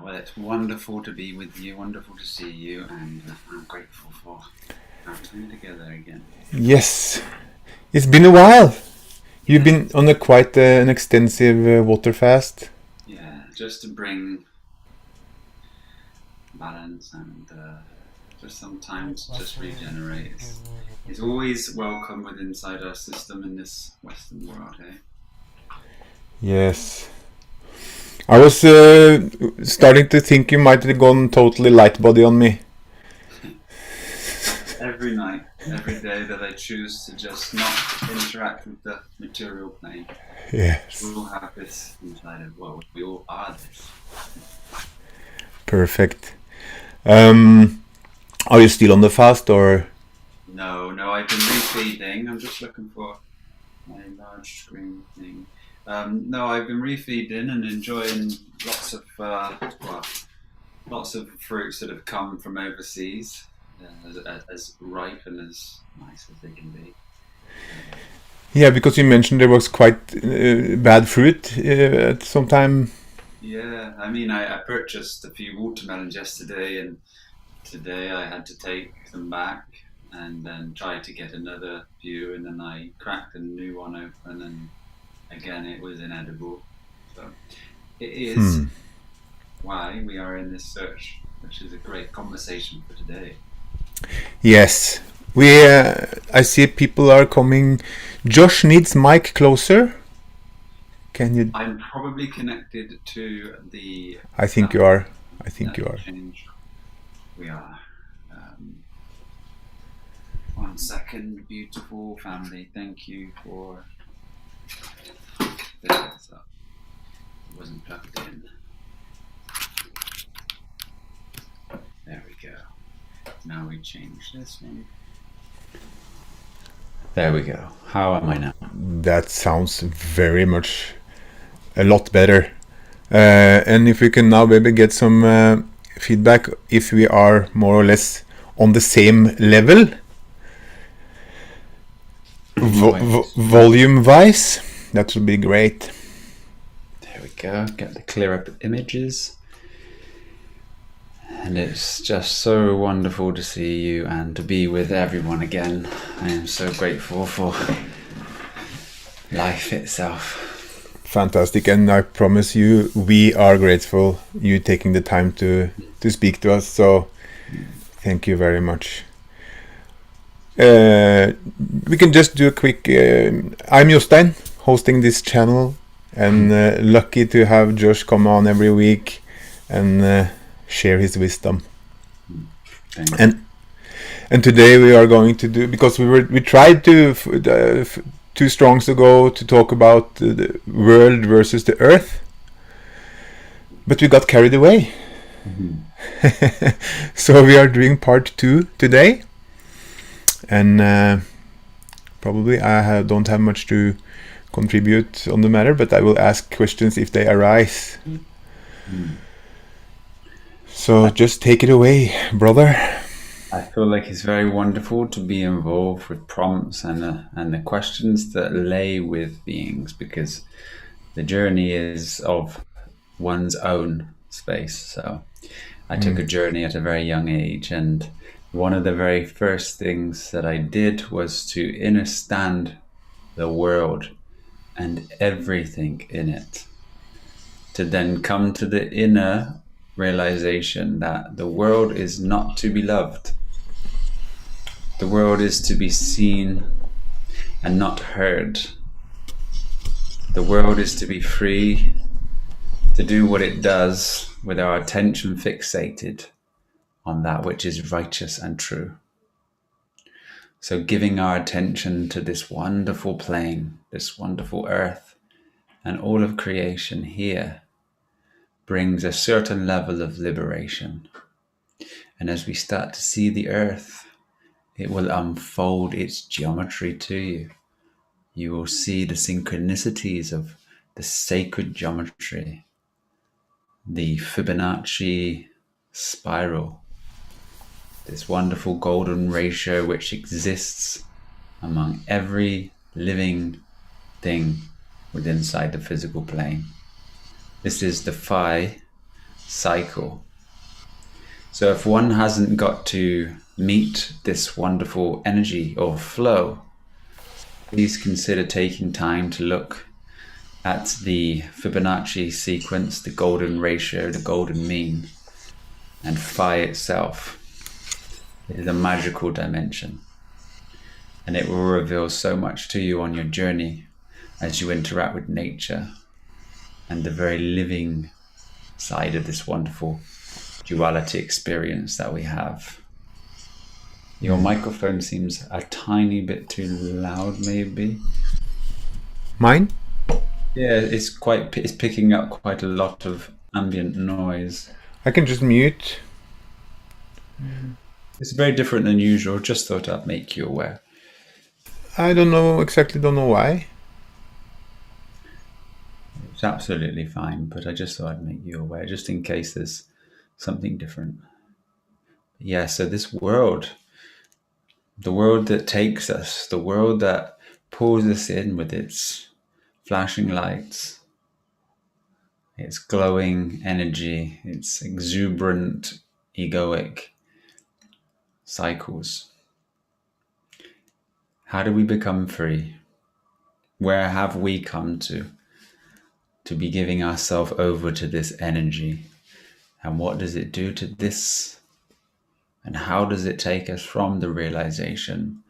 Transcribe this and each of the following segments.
Well, it's wonderful to be with you, wonderful to see you, and I'm grateful for our time together again. Yes, it's been a while. You've Yes, been on a quite an extensive water fast. yeah, just to bring balance and just some time to just regenerate. It's always welcome with inside our system in this Western world, eh? Yes. I was starting to think you might have gone totally light body on me. Every night, every day that I choose to just not interact with the material plane, we Yes. all have this inside of, well, we all are this. Perfect. Are you still on the fast or? No, I've been refeeding. I'm just looking for my large screen thing. No, I've been refeeding and enjoying lots of lots of fruits that have come from overseas, as ripe and as nice as they can be. Yeah, because you mentioned there was quite bad fruit at some time. Yeah, I mean, I purchased a few watermelons yesterday, and today I had to take them back and then try to get another few, and then I cracked a new one open, and again it was inedible. So it is why we are in this search, which is a great conversation for today. Yes. We. I see people are coming. Josh needs mic closer. Can you? I'm probably connected to the I think you are. platform. I think Let you me are. change. We are. Um, 1 second, beautiful family. Thank you for this up. It wasn't plugged in. There we go. Now we change this one. There we go. How am I now? That sounds very much a lot better. And if we can now maybe get some feedback if we are more or less on the same level, volume wise, that would be great. There we go. Get the clear up images. And it's just so wonderful to see you and to be with everyone again. I am so grateful for life itself. Fantastic, and I promise you, we are grateful you taking the time to speak to us. So, thank you very much. We can just do a quick. I'm Jostein, hosting this channel, and lucky to have Josh come on every week and share his wisdom. And today we are going to do, because we tried to 2 strongs ago to talk about the world versus the earth, but we got carried away. So we are doing part 2 today, and probably don't have much to contribute on the matter, but I will ask questions if they arise. So just take it away, brother. I feel like it's very wonderful to be involved with prompts and the questions that lay with beings, because the journey is of one's own space. So I took a journey at a very young age, and one of the very first things that I did was to understand the world and everything in it, to then come to the inner realization that the world is not to be loved. The world is to be seen and not heard. The world is to be free to do what it does with our attention fixated on that which is righteous and true. So giving our attention to this wonderful plane, this wonderful earth, and all of creation here brings a certain level of liberation. And as we start to see the earth, it will unfold its geometry to you. You will see the synchronicities of the sacred geometry, the Fibonacci spiral, this wonderful golden ratio which exists among every living thing within inside the physical plane. This is the phi cycle. So if one hasn't got to meet this wonderful energy or flow, please consider taking time to look at the Fibonacci sequence, the golden ratio, the golden mean, and phi itself. It is a magical dimension, and it will reveal so much to you on your journey as you interact with nature and the very living side of this wonderful duality experience that we have. Your microphone seems a tiny bit too loud, maybe. Mine? Yeah, it's picking up quite a lot of ambient noise. I can just mute. It's very different than usual. Just thought I'd make you aware. I don't know why. It's absolutely fine, but I just thought I'd make you aware, just in case there's something different. Yeah, so this world, the world that takes us, the world that pulls us in with its flashing lights, its glowing energy, its exuberant, egoic cycles. How do we become free? Where have we come to be giving ourselves over to this energy? And what does it do to this? And how does it take us from the realization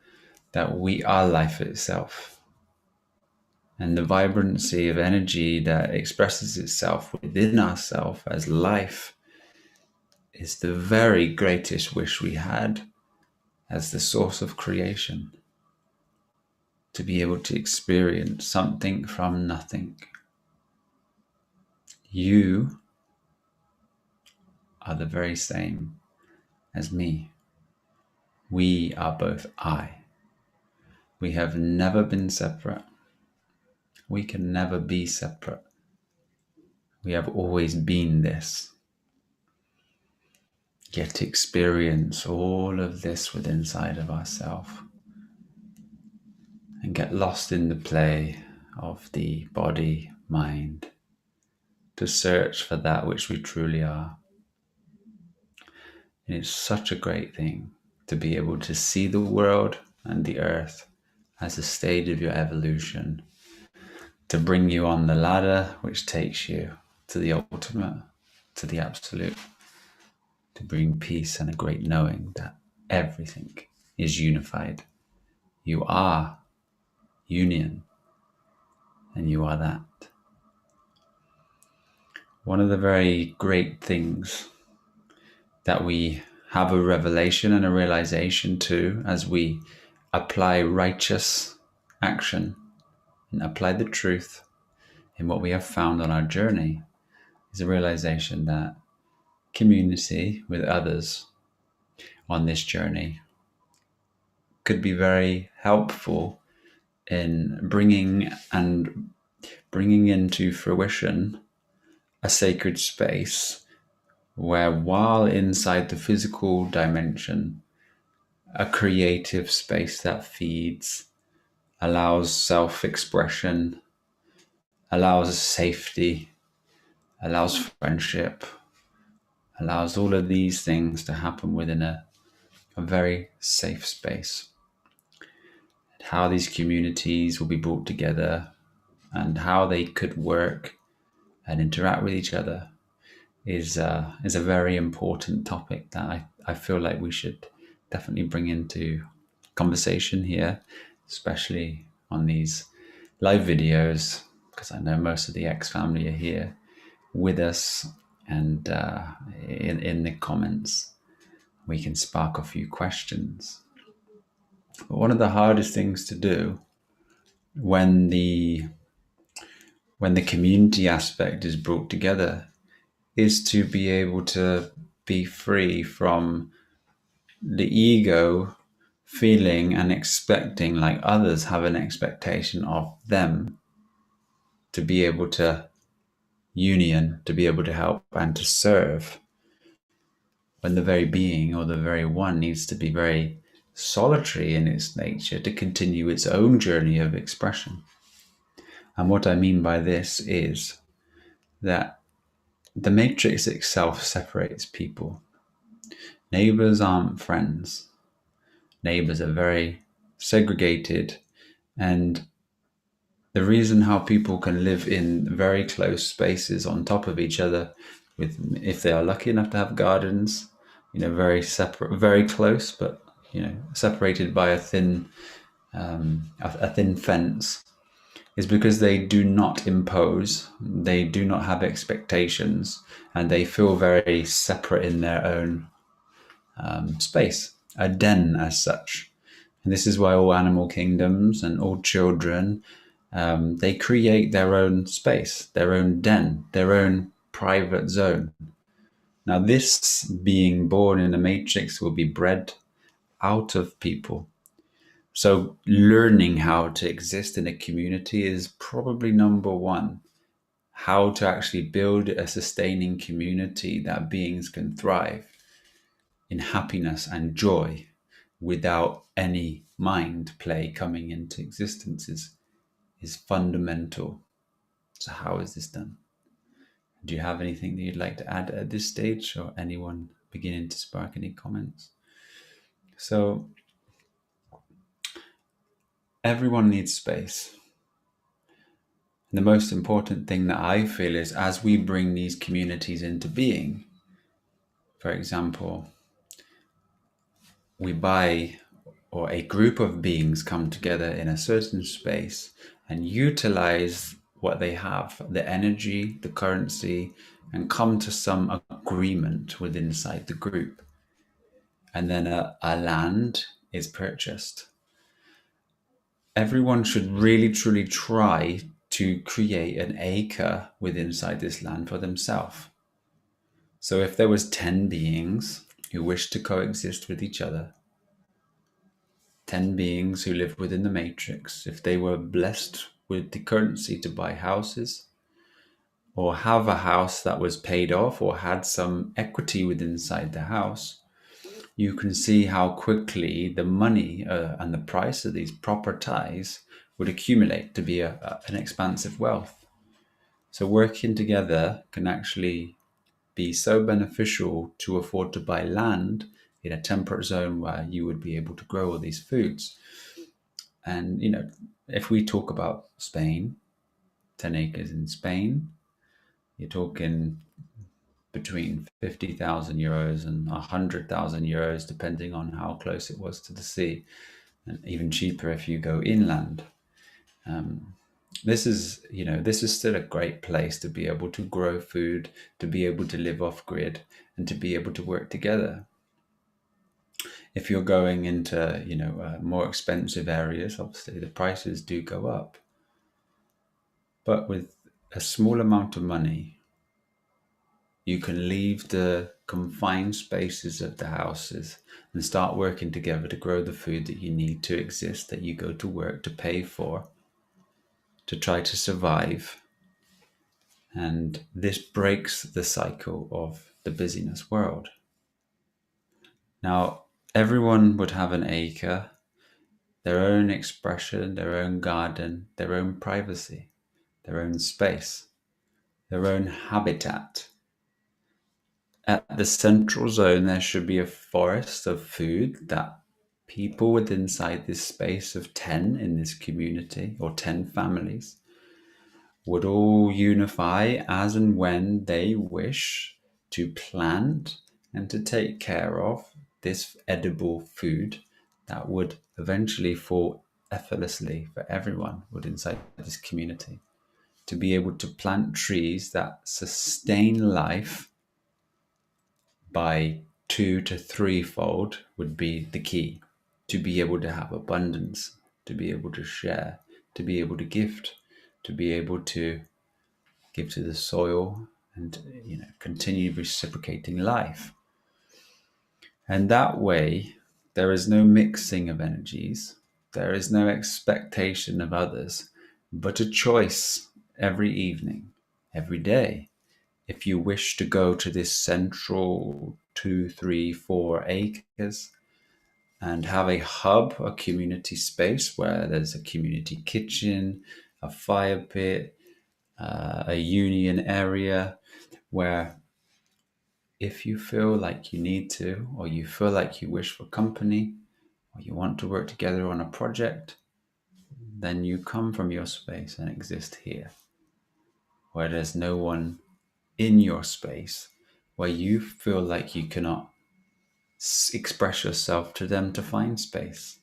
that we are life itself? And the vibrancy of energy that expresses itself within ourselves as life is the very greatest wish we had as the source of creation. To be able to experience something from nothing. You are the very same as me. We are both I. We have never been separate. We can never be separate. We have always been this. Get to experience all of this within inside of ourselves and get lost in the play of the body, mind, to search for that which we truly are. And it's such a great thing to be able to see the world and the earth as a stage of your evolution, to bring you on the ladder which takes you to the ultimate, to the absolute, to bring peace and a great knowing that everything is unified. You are union, and you are that. One of the very great things that we have a revelation and a realization to as we apply righteous action and apply the truth in what we have found on our journey is a realization that community with others on this journey could be very helpful in bringing into fruition a sacred space where, while inside the physical dimension, a creative space that feeds, allows self-expression, allows safety, allows friendship, allows all of these things to happen within a very safe space. How these communities will be brought together and how they could work and interact with each other is a very important topic that I feel like we should definitely bring into conversation here, especially on these live videos, because I know most of the X family are here with us, and in the comments we can spark a few questions. But one of the hardest things to do when the community aspect is brought together is to be able to be free from the ego feeling and expecting like others have an expectation of them to be able to union, to be able to help and to serve, when the very being or the very one needs to be very solitary in its nature to continue its own journey of expression. And what I mean by this is that The matrix itself separates people. Neighbors aren't friends. Neighbors are very segregated, and the reason how people can live in very close spaces on top of each other, with, if they are lucky enough to have gardens, very separate, very close, but separated by a thin fence, is because they do not impose, they do not have expectations, and they feel very separate in their own space, a den as such. And this is why all animal kingdoms and all children, they create their own space, their own den, their own private zone. Now, this being born in the matrix will be bred out of people. So learning how to exist in a community is probably number one. How to actually build a sustaining community that beings can thrive in happiness and joy without any mind play coming into existence is fundamental. So how is this done? Do you have anything that you'd like to add at this stage, or anyone beginning to spark any comments? So everyone needs space. And the most important thing that I feel is, as we bring these communities into being, for example, we buy, or a group of beings come together in a certain space and utilize what they have, the energy, the currency, and come to some agreement within inside the group. And then a land is purchased. Everyone should really truly try to create an acre within inside this land for themselves. So if there was 10 beings who wished to coexist with each other, 10 beings who live within the matrix, if they were blessed with the currency to buy houses, or have a house that was paid off, or had some equity within inside the house, you can see how quickly the money and the price of these properties would accumulate to be an expansive wealth. So working together can actually be so beneficial to afford to buy land in a temperate zone where you would be able to grow all these foods. And, if we talk about Spain, 10 acres in Spain, you're talking between 50,000 euros and 100,000 euros, depending on how close it was to the sea, and even cheaper if you go inland. This is still a great place to be able to grow food, to be able to live off grid, and to be able to work together. If you're going into, more expensive areas, obviously the prices do go up. But with a small amount of money, you can leave the confined spaces of the houses and start working together to grow the food that you need to exist, that you go to work to pay for, to try to survive. And this breaks the cycle of the busyness world. Now, everyone would have an acre, their own expression, their own garden, their own privacy, their own space, their own habitat. At the central zone, there should be a forest of food that people within inside this space of 10 in this community, or 10 families, would all unify as and when they wish to plant and to take care of this edible food that would eventually fall effortlessly for everyone within inside this community. To be able to plant trees that sustain life by 2 to 3-fold would be the key. To be able to have abundance, to be able to share, to be able to gift, to be able to give to the soil, and continue reciprocating life. And that way, there is no mixing of energies, there is no expectation of others, but a choice every evening, every day. If you wish to go to this central 2, 3, 4 acres and have a hub, a community space where there's a community kitchen, a fire pit, a union area, where if you feel like you need to, or you feel like you wish for company, or you want to work together on a project, then you come from your space and exist here, where there's no one in your space, where you feel like you cannot express yourself to them to find space.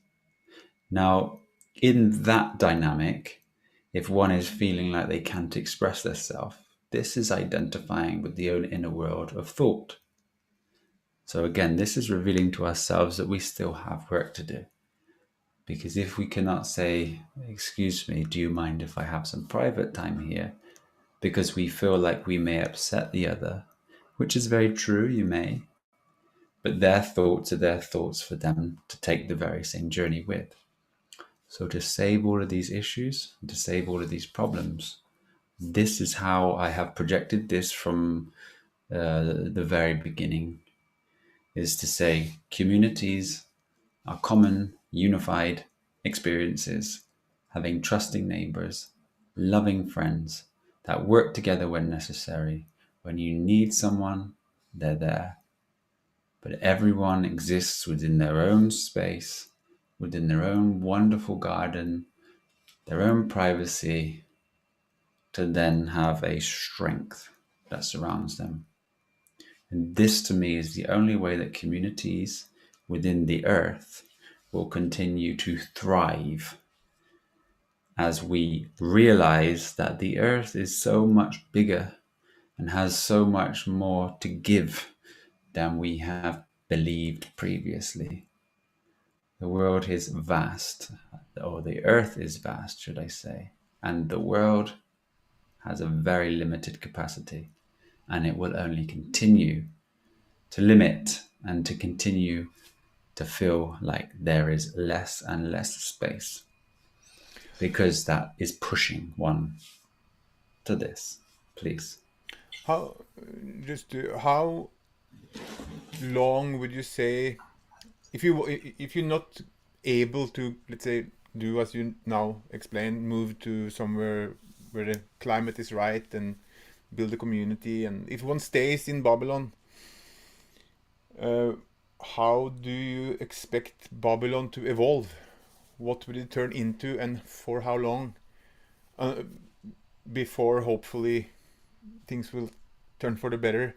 Now, in that dynamic, if one is feeling like they can't express themselves, this is identifying with the own inner world of thought. So again, this is revealing to ourselves that we still have work to do. Because if we cannot say, excuse me, do you mind if I have some private time here? Because we feel like we may upset the other, which is very true, you may, but their thoughts are their thoughts for them to take the very same journey with. So to save all of these issues, to save all of these problems, this is how I have projected this from the very beginning, is to say communities are common, unified experiences, having trusting neighbors, loving friends that work together when necessary. When you need someone, they're there. But everyone exists within their own space, within their own wonderful garden, their own privacy, to then have a strength that surrounds them. And this to me is the only way that communities within the earth will continue to thrive, as we realize that the earth is so much bigger and has so much more to give than we have believed previously. The world is vast, or the earth is vast, should I say, and the world has a very limited capacity, and it will only continue to limit and to continue to feel like there is less and less space, because that is pushing one to this. Please. How how long would you say, if you're not able to, let's say, do as you now explained, move to somewhere where the climate is right and build a community, and if one stays in Babylon, uh, how do you expect Babylon to evolve? What will it turn into, and for how long, uh, before hopefully things will turn for the better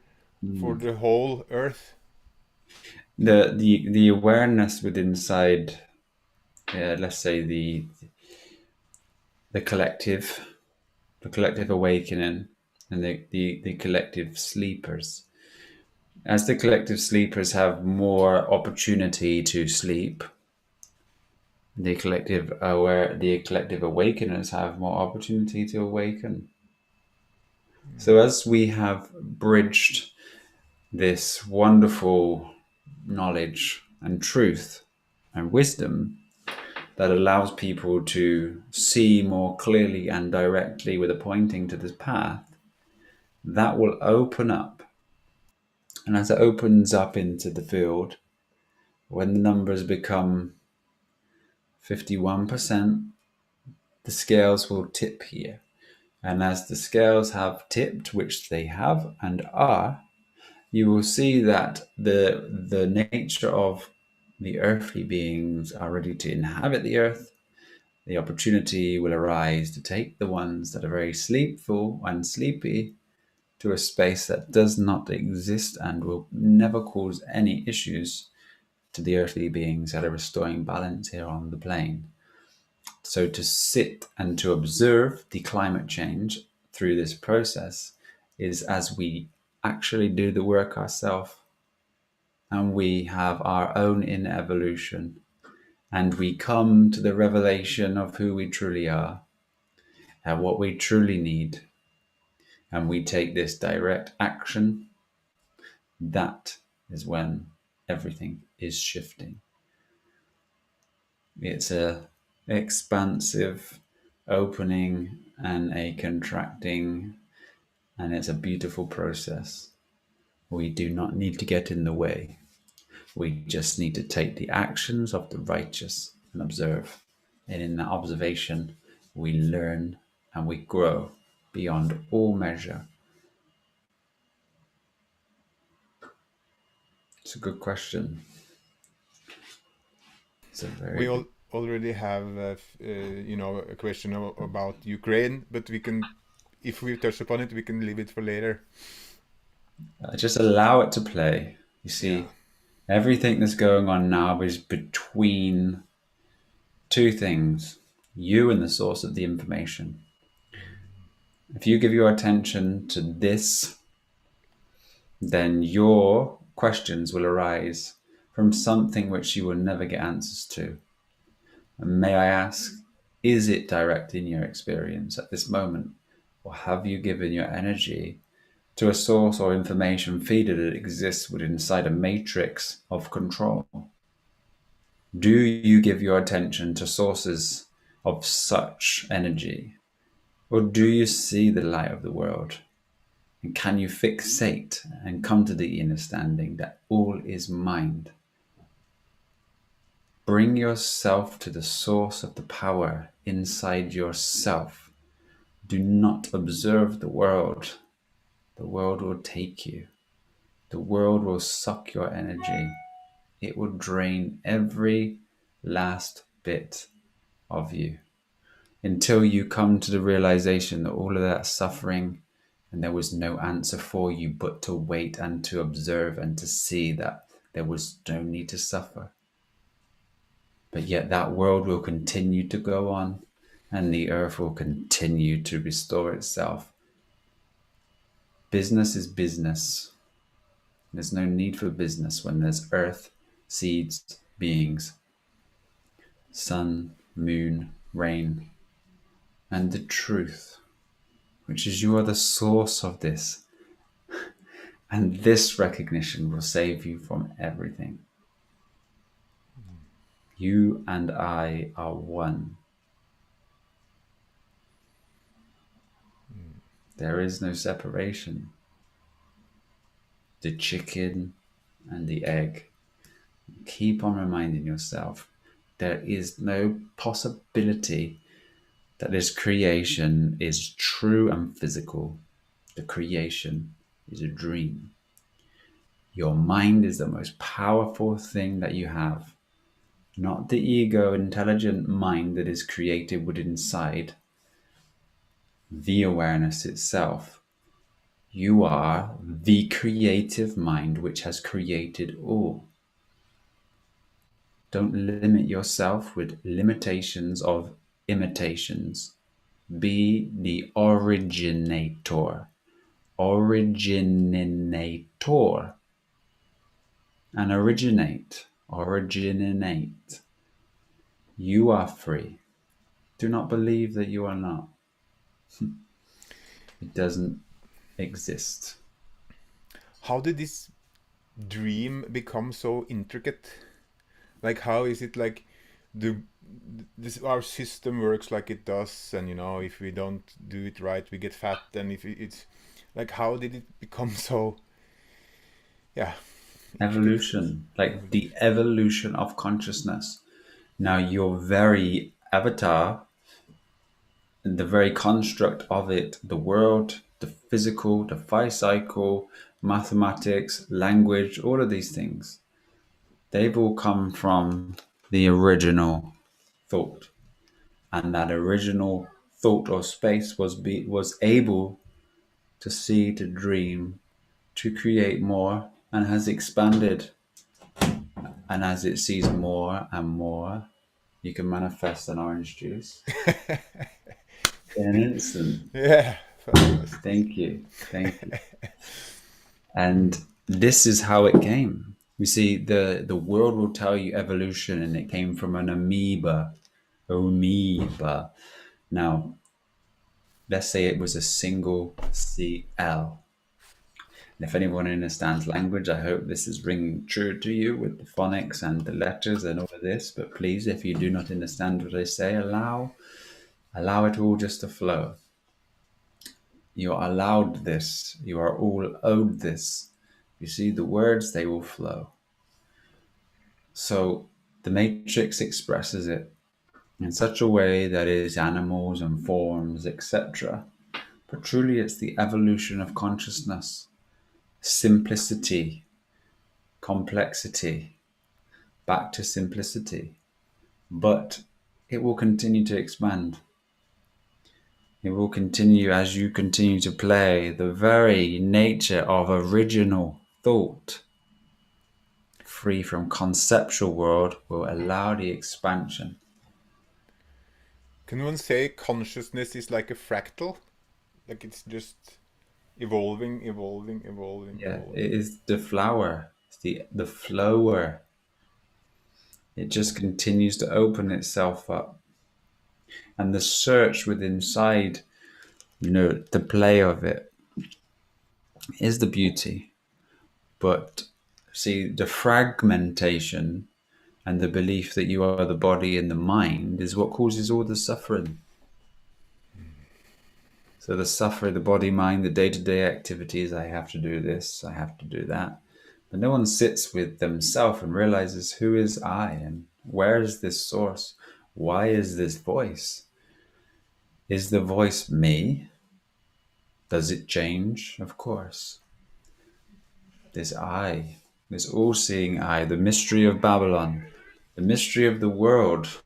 for the whole Earth? The awareness within inside, let's say the collective, the collective awakening, and the collective sleepers. As the collective sleepers have more opportunity to sleep, the collective awakeners have more opportunity to awaken. So as we have bridged this wonderful knowledge and truth and wisdom that allows people to see more clearly and directly with a pointing to this path, that will open up. And as it opens up into the field, when the numbers become 51%, the scales will tip here. And as the scales have tipped, which they have and are, you will see that the nature of the earthly beings are ready to inhabit the earth. The opportunity will arise to take the ones that are very sleepful and sleepy to a space that does not exist and will never cause any issues to the earthly beings that are restoring balance here on the plane. So to sit and to observe the climate change through this process is as we actually do the work ourselves, and we have our own inner evolution, and we come to the revelation of who we truly are and what we truly need, and we take this direct action. That is when everything is shifting. It's a expansive opening and a contracting, and it's a beautiful process. We do not need to get in the way. We just need to take the actions of the righteous and observe. And in that observation, we learn and we grow beyond all measure. It's a good question. It's a very We good. already have, a question about Ukraine, but we can, if we touch upon it, we can leave it for later. Just allow it to play. You Yeah. see, everything that's going on now is between two things: you and the source of the information. If you give your attention to this, then your questions will arise from something which you will never get answers to. And may I ask, is it direct in your experience at this moment? Or have you given your energy to a source or information feeder that exists within inside a matrix of control? Do you give your attention to sources of such energy? Or do you see the light of the world? And can you fixate and come to the understanding that all is mind? Bring yourself to the source of the power inside yourself. Do not observe the world. The world will take you. The world will suck your energy. It will drain every last bit of you until you come to the realization that all of that suffering and there was no answer for you but to wait and to observe and to see that there was no need to suffer. But yet that world will continue to go on and the earth will continue to restore itself. Business is business. There's no need for business when there's earth, seeds, beings, sun, moon, rain, and the truth, which is you are the source of this. And this recognition will save you from everything. You and I are one. There is no separation. The chicken and the egg. Keep on reminding yourself there is no possibility that this creation is true and physical. The creation is a dream. Your mind is the most powerful thing that you have. Not the ego intelligent mind that is created within inside the awareness itself. You are the creative mind which has created all. Don't limit yourself with limitations of imitations. Be the originator. Originator. And originate. Originate. You are free. Do not believe that you are not. It doesn't exist. How did this dream become so intricate? Like, how is it like the this our system works like it does, and if we don't do it right, we get fat, and if it's like, how did it become so, yeah, intricate? Evolution, like the evolution of consciousness. Now, your very avatar, the very construct of it, the world, the physical, the phi cycle, mathematics, language, all of these things, they've all come from the original thought. And that original thought or space was able to see, to dream, to create more, and has expanded. And as it sees more and more, you can manifest an orange juice in an instant. Yeah, fabulous. Thank you. Thank you. And this is how it came. You see, the world will tell you evolution, and it came from an amoeba. Amoeba. Now, let's say it was a single CL. And if anyone understands language, I hope this is ringing true to you with the phonics and the letters and all of this. But please, if you do not understand what I say, allow it all just to flow. You are allowed this. You are all owed this. You see the words, they will flow. So the matrix expresses it in such a way that it is animals and forms, etc. But truly, it's the evolution of consciousness, simplicity, complexity, back to simplicity, but it will continue to expand. It will continue as you continue to play. The very nature of original thought, free from conceptual world, will allow the expansion. Can one say consciousness is like a fractal? Like it's just evolving, evolving, evolving, Yeah, evolving. it is the flower, it's the flower. It just continues to open itself up. And the search within inside, the play of it is the beauty. But see, the fragmentation and the belief that you are the body and the mind is what causes all the suffering. So the suffering, the body, mind, the day-to-day activities, I have to do this, I have to do that. But no one sits with themselves and realizes, who is I and where is this source? Why is this voice? Is the voice me? Does it change? Of course. This I, this all-seeing I, the mystery of Babylon, the mystery of the world,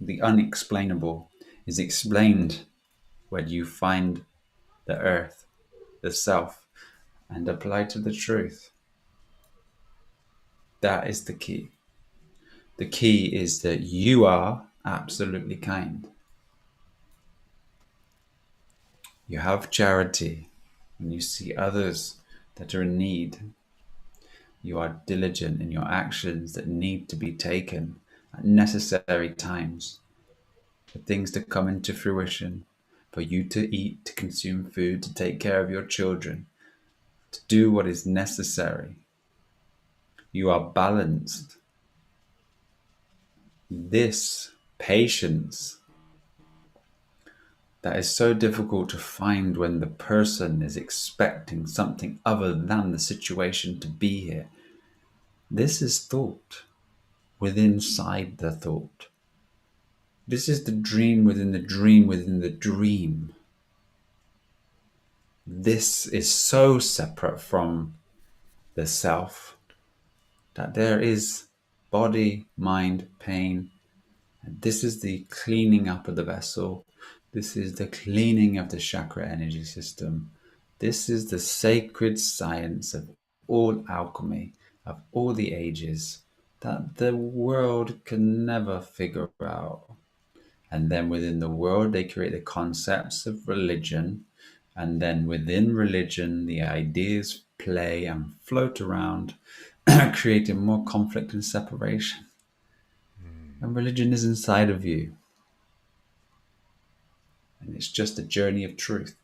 the unexplainable, is explained when you find the earth, the self, and apply to the truth. That is the key. The key is that you are absolutely kind. You have charity. When you see others that are in need, you are diligent in your actions that need to be taken at necessary times for things to come into fruition, for you to eat, to consume food, to take care of your children, to do what is necessary. You are balanced. This patience that is so difficult to find when the person is expecting something other than the situation to be here. This is thought within inside the thought. This is the dream within the dream within the dream. This is so separate from the self that there is body, mind, pain. And this is the cleaning up of the vessel. This is the cleaning of the chakra energy system. This is the sacred science of all alchemy, of all the ages, that the world can never figure out. And then within the world, they create the concepts of religion. And then within religion, the ideas play and float around, creating more conflict and separation. And religion is inside of you. And it's just a journey of truth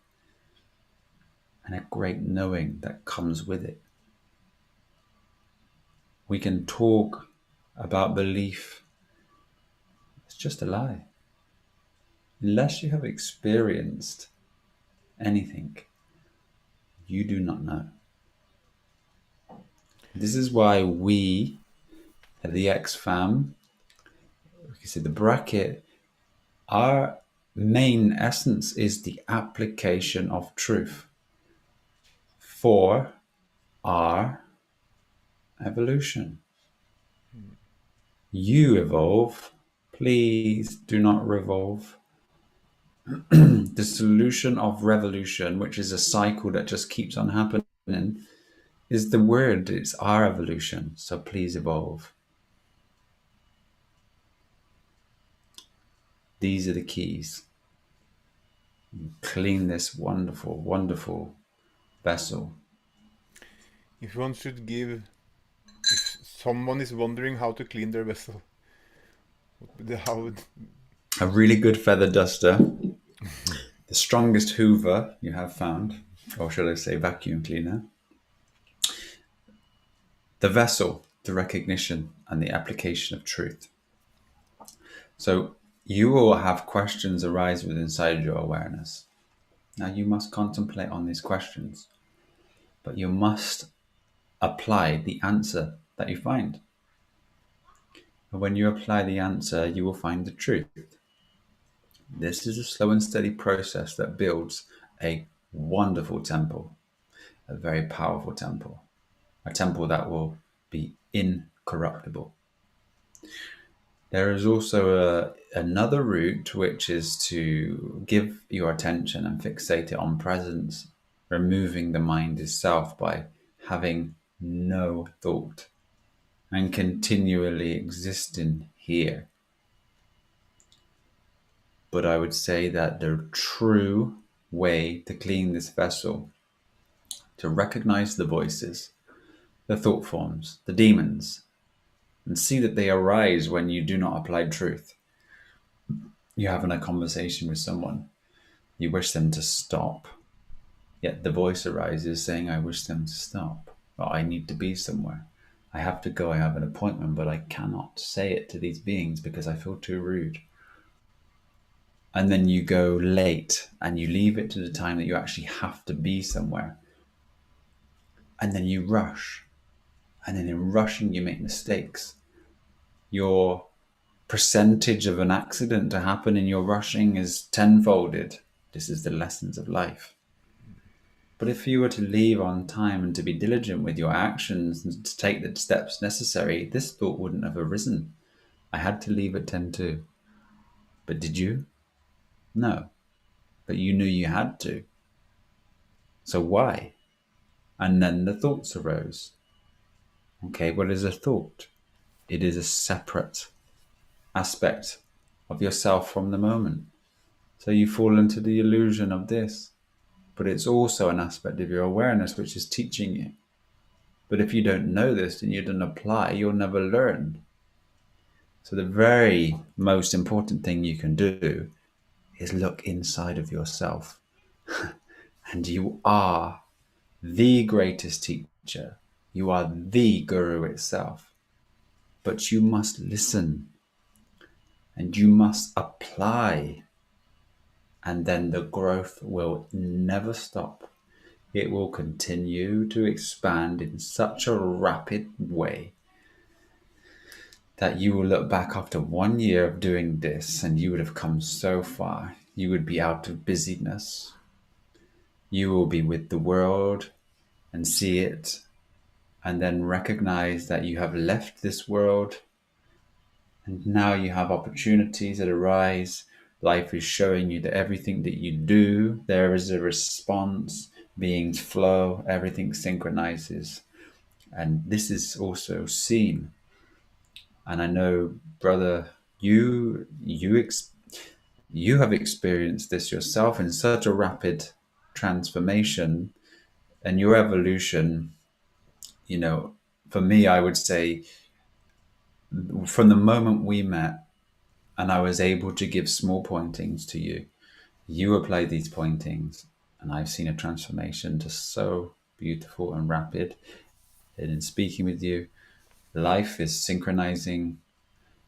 and a great knowing that comes with it. We can talk about belief. It's just a lie. Unless you have experienced anything, you do not know. This is why we at the X Fam, like I said, the bracket, our main essence is the application of truth for our evolution. You evolve, please do not revolve. The solution of revolution, which is a cycle that just keeps on happening, is the word. It's our evolution. So please evolve. These are the keys. Clean this wonderful, wonderful vessel. If one should give, if someone is wondering how to clean their vessel, how A really good feather duster, the strongest Hoover you have found, or should I say vacuum cleaner, the vessel, the recognition, and the application of truth. So you will have questions arise within inside your awareness. Now you must contemplate on these questions, but you must apply the answer that you find. And when you apply the answer, you will find the truth. This is a slow and steady process that builds a wonderful temple, a very powerful temple, a temple that will be incorruptible. There is also another route, which is to give your attention and fixate it on presence, removing the mind itself by having no thought and continually existing here. But I would say that the true way to clean this vessel, to recognize the voices, the thought forms, the demons, and see that they arise when you do not apply truth. You're having a conversation with someone, you wish them to stop, yet the voice arises saying, I wish them to stop, or I need to be somewhere. I have to go, I have an appointment, but I cannot say it to these beings because I feel too rude. And then you go late and you leave it to the time that you actually have to be somewhere. And then you rush. And then in rushing, you make mistakes. Your percentage of an accident to happen in your rushing is tenfolded. This is the lessons of life. But if you were to leave on time and to be diligent with your actions and to take the steps necessary, this thought wouldn't have arisen. I had to leave at 10 to. But did you? No. But you knew you had to. So why? And then the thoughts arose. Okay, what is a thought? It is a separate aspect of yourself from the moment. So you fall into the illusion of this. But it's also an aspect of your awareness which is teaching you. But if you don't know this and you don't apply, you'll never learn. So the very most important thing you can do is look inside of yourself. And you are the greatest teacher. You are the guru itself. But you must listen and you must apply. And then the growth will never stop. It will continue to expand in such a rapid way that you will look back after 1 year of doing this and you would have come so far. You would be out of busyness. You will be with the world and see it, and then recognize that you have left this world and now you have opportunities that arise. Life is showing you that everything that you do, there is a response, beings flow, everything synchronizes. And this is also seen. And I know, brother, you have experienced this yourself in such a rapid transformation and your evolution. For me, I would say from the moment we met and I was able to give small pointings to you, you applied these pointings and I've seen a transformation just so beautiful and rapid. And in speaking with you, life is synchronizing,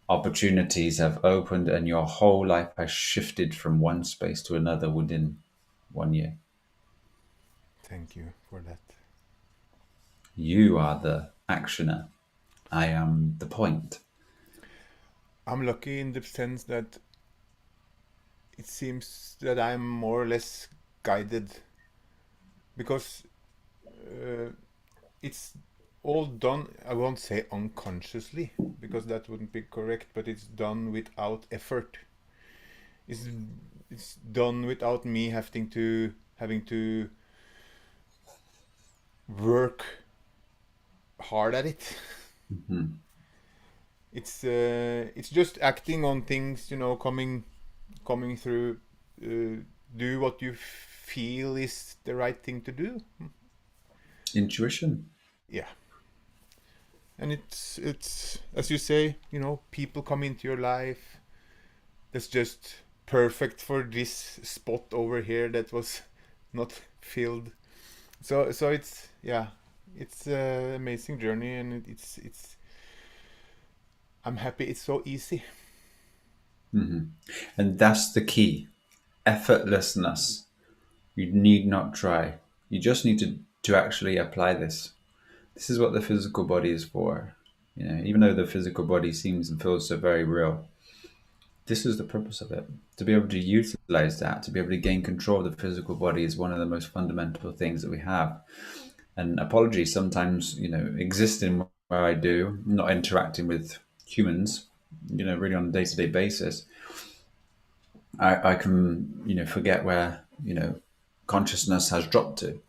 opportunities have opened, and your whole life has shifted from one space to another within 1 year. Thank you for that. You are the actioner. I am the point. I'm lucky in the sense that it seems that I'm more or less guided because it's all done, I won't say unconsciously because that wouldn't be correct, but it's done without effort. It's done without me having to work hard at it. Mm-hmm. It's just acting on things, coming through. Do what you feel is the right thing to do. Intuition. Yeah. And it's as you say, people come into your life that's just perfect for this spot over here that was not filled. So it's it's an amazing journey, and it's I'm happy it's so easy. Mm-hmm. And that's the key. Effortlessness. You need not try. You just need to actually apply this. This is what the physical body is for. Even though the physical body seems and feels so very real, this is the purpose of it. To be able to utilize that, to be able to gain control of the physical body is one of the most fundamental things that we have. And apologies sometimes, exist in where I do, not interacting with humans, really on a day-to-day basis, I can, forget where, consciousness has dropped to.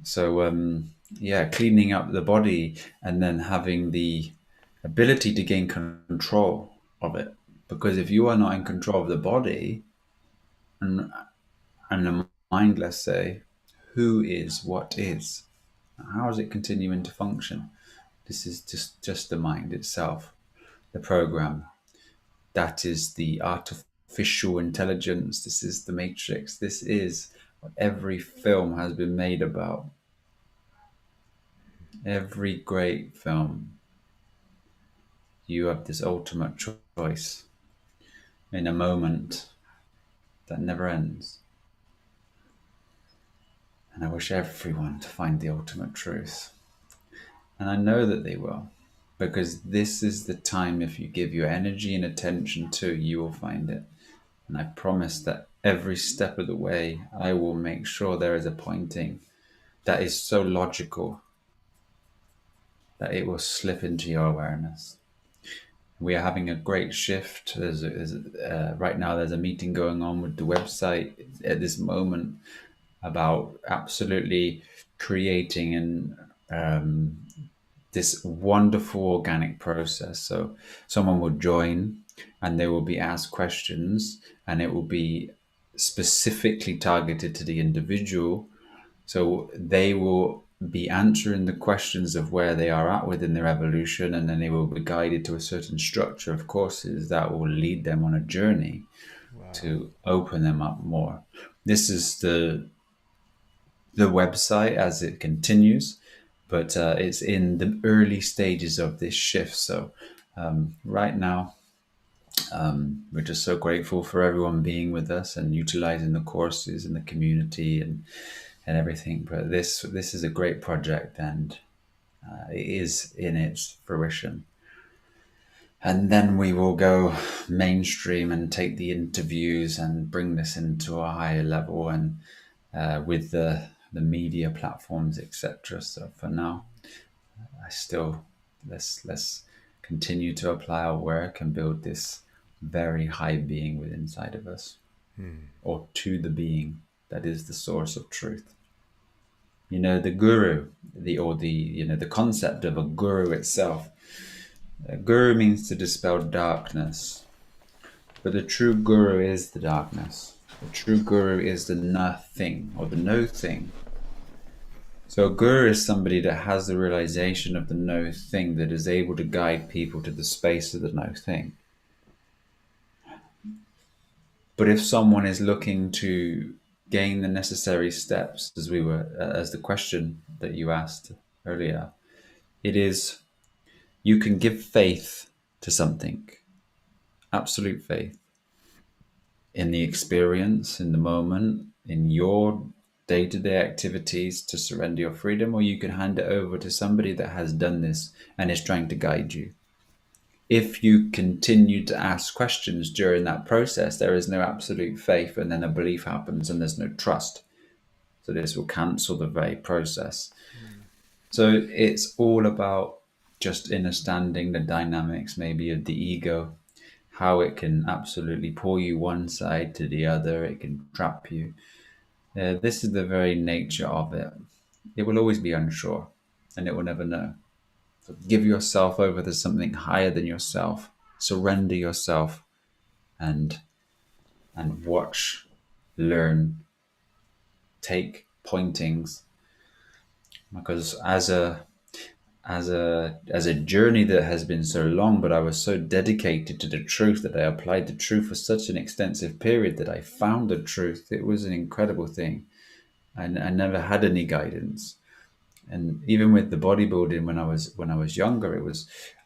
So, yeah, cleaning up the body and then having the ability to gain control of it. Because if you are not in control of the body and, and the mind, let's say, who is what is? How is it continuing to function? This is just the mind itself, the program. That is the artificial intelligence. This is the matrix. This is what every film has been made about. Every great film, you have this ultimate choice in a moment that never ends. And I wish everyone to find the ultimate truth. And I know that they will, because this is the time, if you give your energy and attention to, you will find it. And I promise that every step of the way, I will make sure there is a pointing that is so logical that it will slip into your awareness. We are having a great shift. Right now, there's a meeting going on with the website at this moment about absolutely creating this wonderful organic process. So someone will join and they will be asked questions, and it will be specifically targeted to the individual. So they will be answering the questions of where they are at within their evolution, and then they will be guided to a certain structure of courses that will lead them on a journey Wow. to open them up more. This is the website as it continues, but it's in the early stages of this shift. So right now, we're just so grateful for everyone being with us and utilizing the courses and the community and everything. But this is a great project, and it is in its fruition. And then we will go mainstream and take the interviews and bring this into a higher level, and with the media platforms, etc. So for now, I still let's continue to apply our work and build this very high being within inside of us, or to the being that is the source of truth. The guru, the concept of a guru itself. A guru means to dispel darkness, but the true guru is the darkness. The true guru is the nothing, or the no thing. So a guru is somebody that has the realization of the no thing, that is able to guide people to the space of the no thing. But if someone is looking to gain the necessary steps, as the question that you asked earlier, it is, you can give faith to something, absolute faith, in the experience, in the moment, in your day-to-day activities to surrender your freedom, or you can hand it over to somebody that has done this and is trying to guide you. If you continue to ask questions during that process, there is no absolute faith, and then a belief happens and there's no trust. So this will cancel the very process. So it's all about just understanding the dynamics maybe of the ego, how it can absolutely pull you one side to the other, it can trap you. This is the very nature of it. It will always be unsure, and it will never know. So give yourself over to something higher than yourself. Surrender yourself, and watch, learn, take pointings. Because as a journey that has been so long, but I was so dedicated to the truth that I applied the truth for such an extensive period that I found the truth. It was an incredible thing. I never had any guidance. And even with the bodybuilding, when I was younger,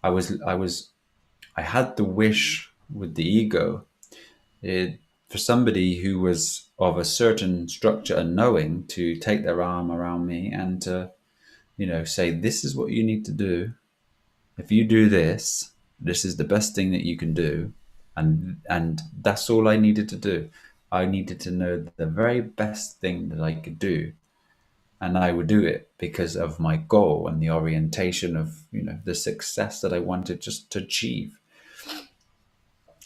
I had the wish with the ego, for somebody who was of a certain structure and knowing, to take their arm around me and to say, this is what you need to do. If you do this, this is the best thing that you can do. And that's all I needed to do. I needed to know the very best thing that I could do and I would do it because of my goal and the orientation of, the success that I wanted just to achieve.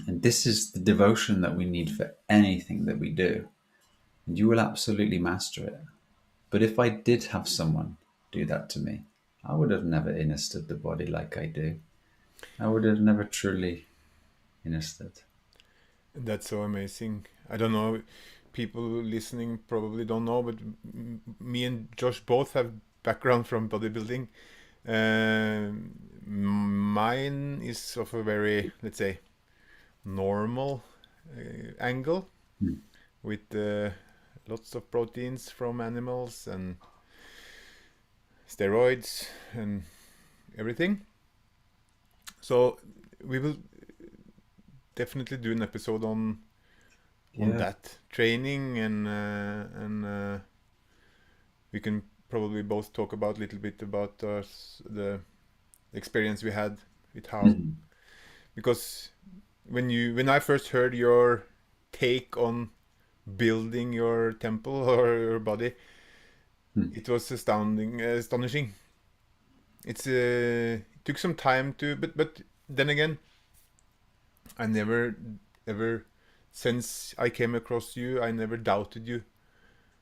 And this is the devotion that we need for anything that we do. And you will absolutely master it. But if I did have someone do that to me, I would have never understood the body like I do. I would have never truly understood. That's so amazing. I don't know, people listening probably don't know, but me and Josh both have background from bodybuilding. Mine is of a very, let's say, normal angle, Mm. with lots of proteins from animals and steroids and everything. So we will definitely do an episode on Yeah. that training, and we can probably both talk about a little bit about the experience we had with how, Mm. because when I first heard your take on building your temple or your body, Mm. it was astonishing. It took some time to, but then again, I never ever, since I came across you, I never doubted you.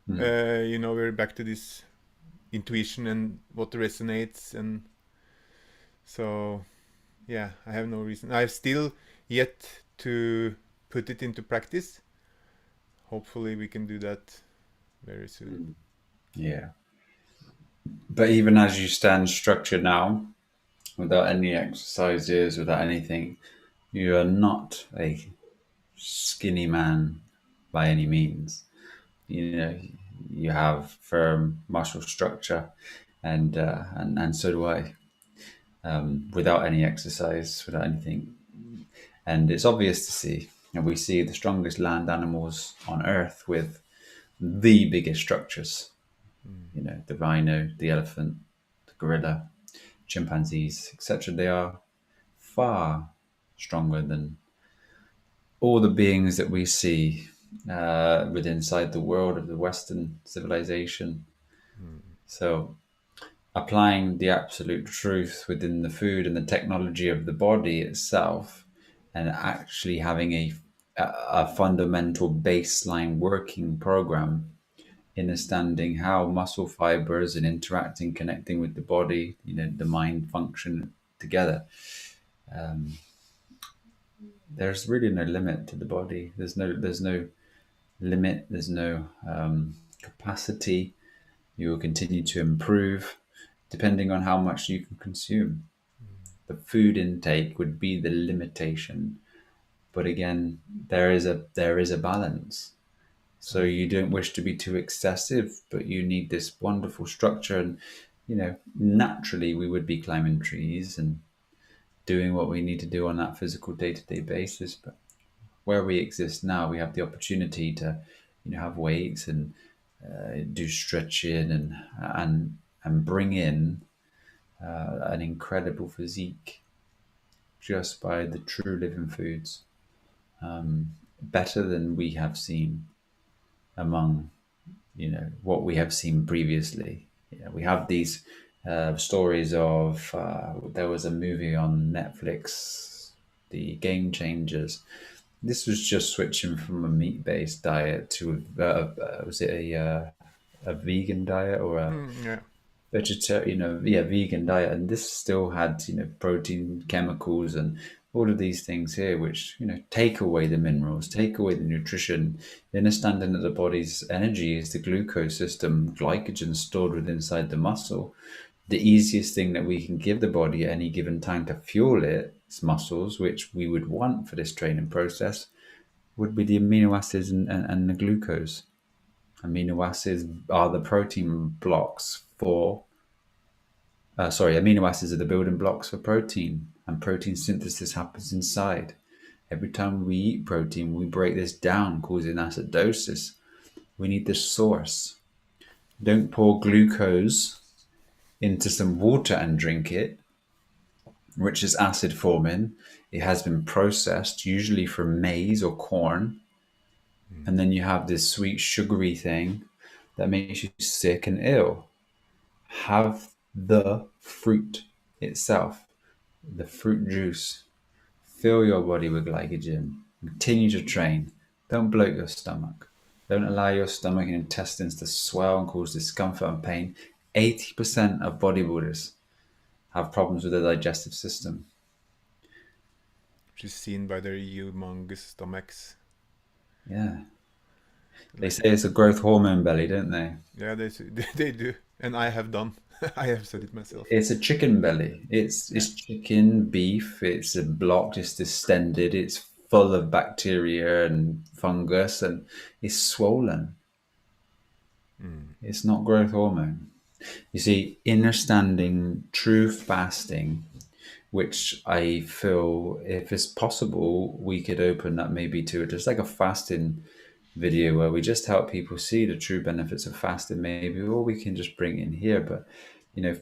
Mm. We're back to this intuition and what resonates, and so yeah, I have no reason. I've still yet to put it into practice. Hopefully, we can do that very soon. Mm. Yeah. But even as you stand structured now, without any exercises, without anything, you are not a skinny man by any means. You know, you have firm muscle structure, and so do I. Without any exercise, without anything, and it's obvious to see. And we see the strongest land animals on Earth with the biggest structures. The rhino, the elephant, the gorilla, chimpanzees, etc. They are far stronger than all the beings that we see within inside the world of the Western civilization. Mm. So applying the absolute truth within the food and the technology of the body itself, and actually having a fundamental baseline working program, understanding how muscle fibers and interacting, connecting with the body, the mind function together. Um, there's really no limit to the body. There's no limit. There's no capacity. You will continue to improve depending on how much you can consume. The food intake would be the limitation, but again, there is a balance. So Mm. you don't wish to be too excessive, but you need this wonderful structure. And naturally, we would be climbing trees and doing what we need to do on that physical day-to-day basis. But where we exist now, we have the opportunity to, have weights and do stretching and bring in an incredible physique just by the true living foods, better than we have seen among what we have seen previously. We have these stories of there was a movie on Netflix, The Game Changers. This was just switching from a meat-based diet to was it a vegan diet or a Mm, yeah. vegetarian, yeah, vegan diet, and this still had protein, chemicals, and all of these things here, which take away the minerals, take away the nutrition. The understanding that the body's energy is the glucose system, glycogen stored within inside the muscle. The easiest thing that we can give the body at any given time to fuel its muscles, which we would want for this training process, would be the amino acids and the glucose. Amino acids are the protein blocks for amino acids are the building blocks for protein, and protein synthesis happens inside. Every time we eat protein, we break this down, causing acidosis. We need the source. Don't pour glucose into some water and drink it, which is acid forming. It has been processed, usually from maize or corn, Mm. and then you have this sweet, sugary thing that makes you sick and ill. Have the fruit itself, the fruit juice. Fill your body with glycogen. Continue to train. Don't bloat your stomach. Don't allow your stomach and intestines to swell and cause discomfort and pain. 80% of bodybuilders have problems with the digestive system. Which is seen by their humongous stomachs. Yeah. They Like, say it's a growth hormone belly, don't they? yeah, they do, and I have done. I have said it myself. It's a chicken belly. Yeah. It's chicken, beef, it's blocked, it's distended, it's full of bacteria and fungus, and it's swollen. It's not growth hormone. You see, understanding true fasting, which I feel if it's possible, we could open up maybe to just like a fasting video where we just help people see the true benefits of fasting, maybe, or we can just bring it in here. But,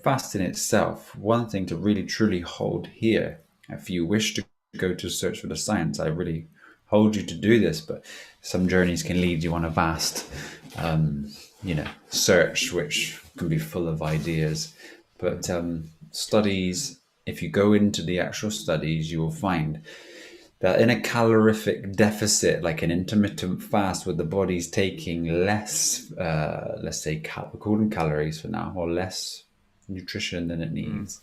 fasting itself, one thing to really truly hold here, if you wish to go to search for the science, I really hold you to do this, but some journeys can lead you on a vast search which can be full of ideas. But studies, if you go into the actual studies, you will find that in a calorific deficit, like an intermittent fast, where the body's taking less, let's say, we call them calories for now, or less nutrition than it needs.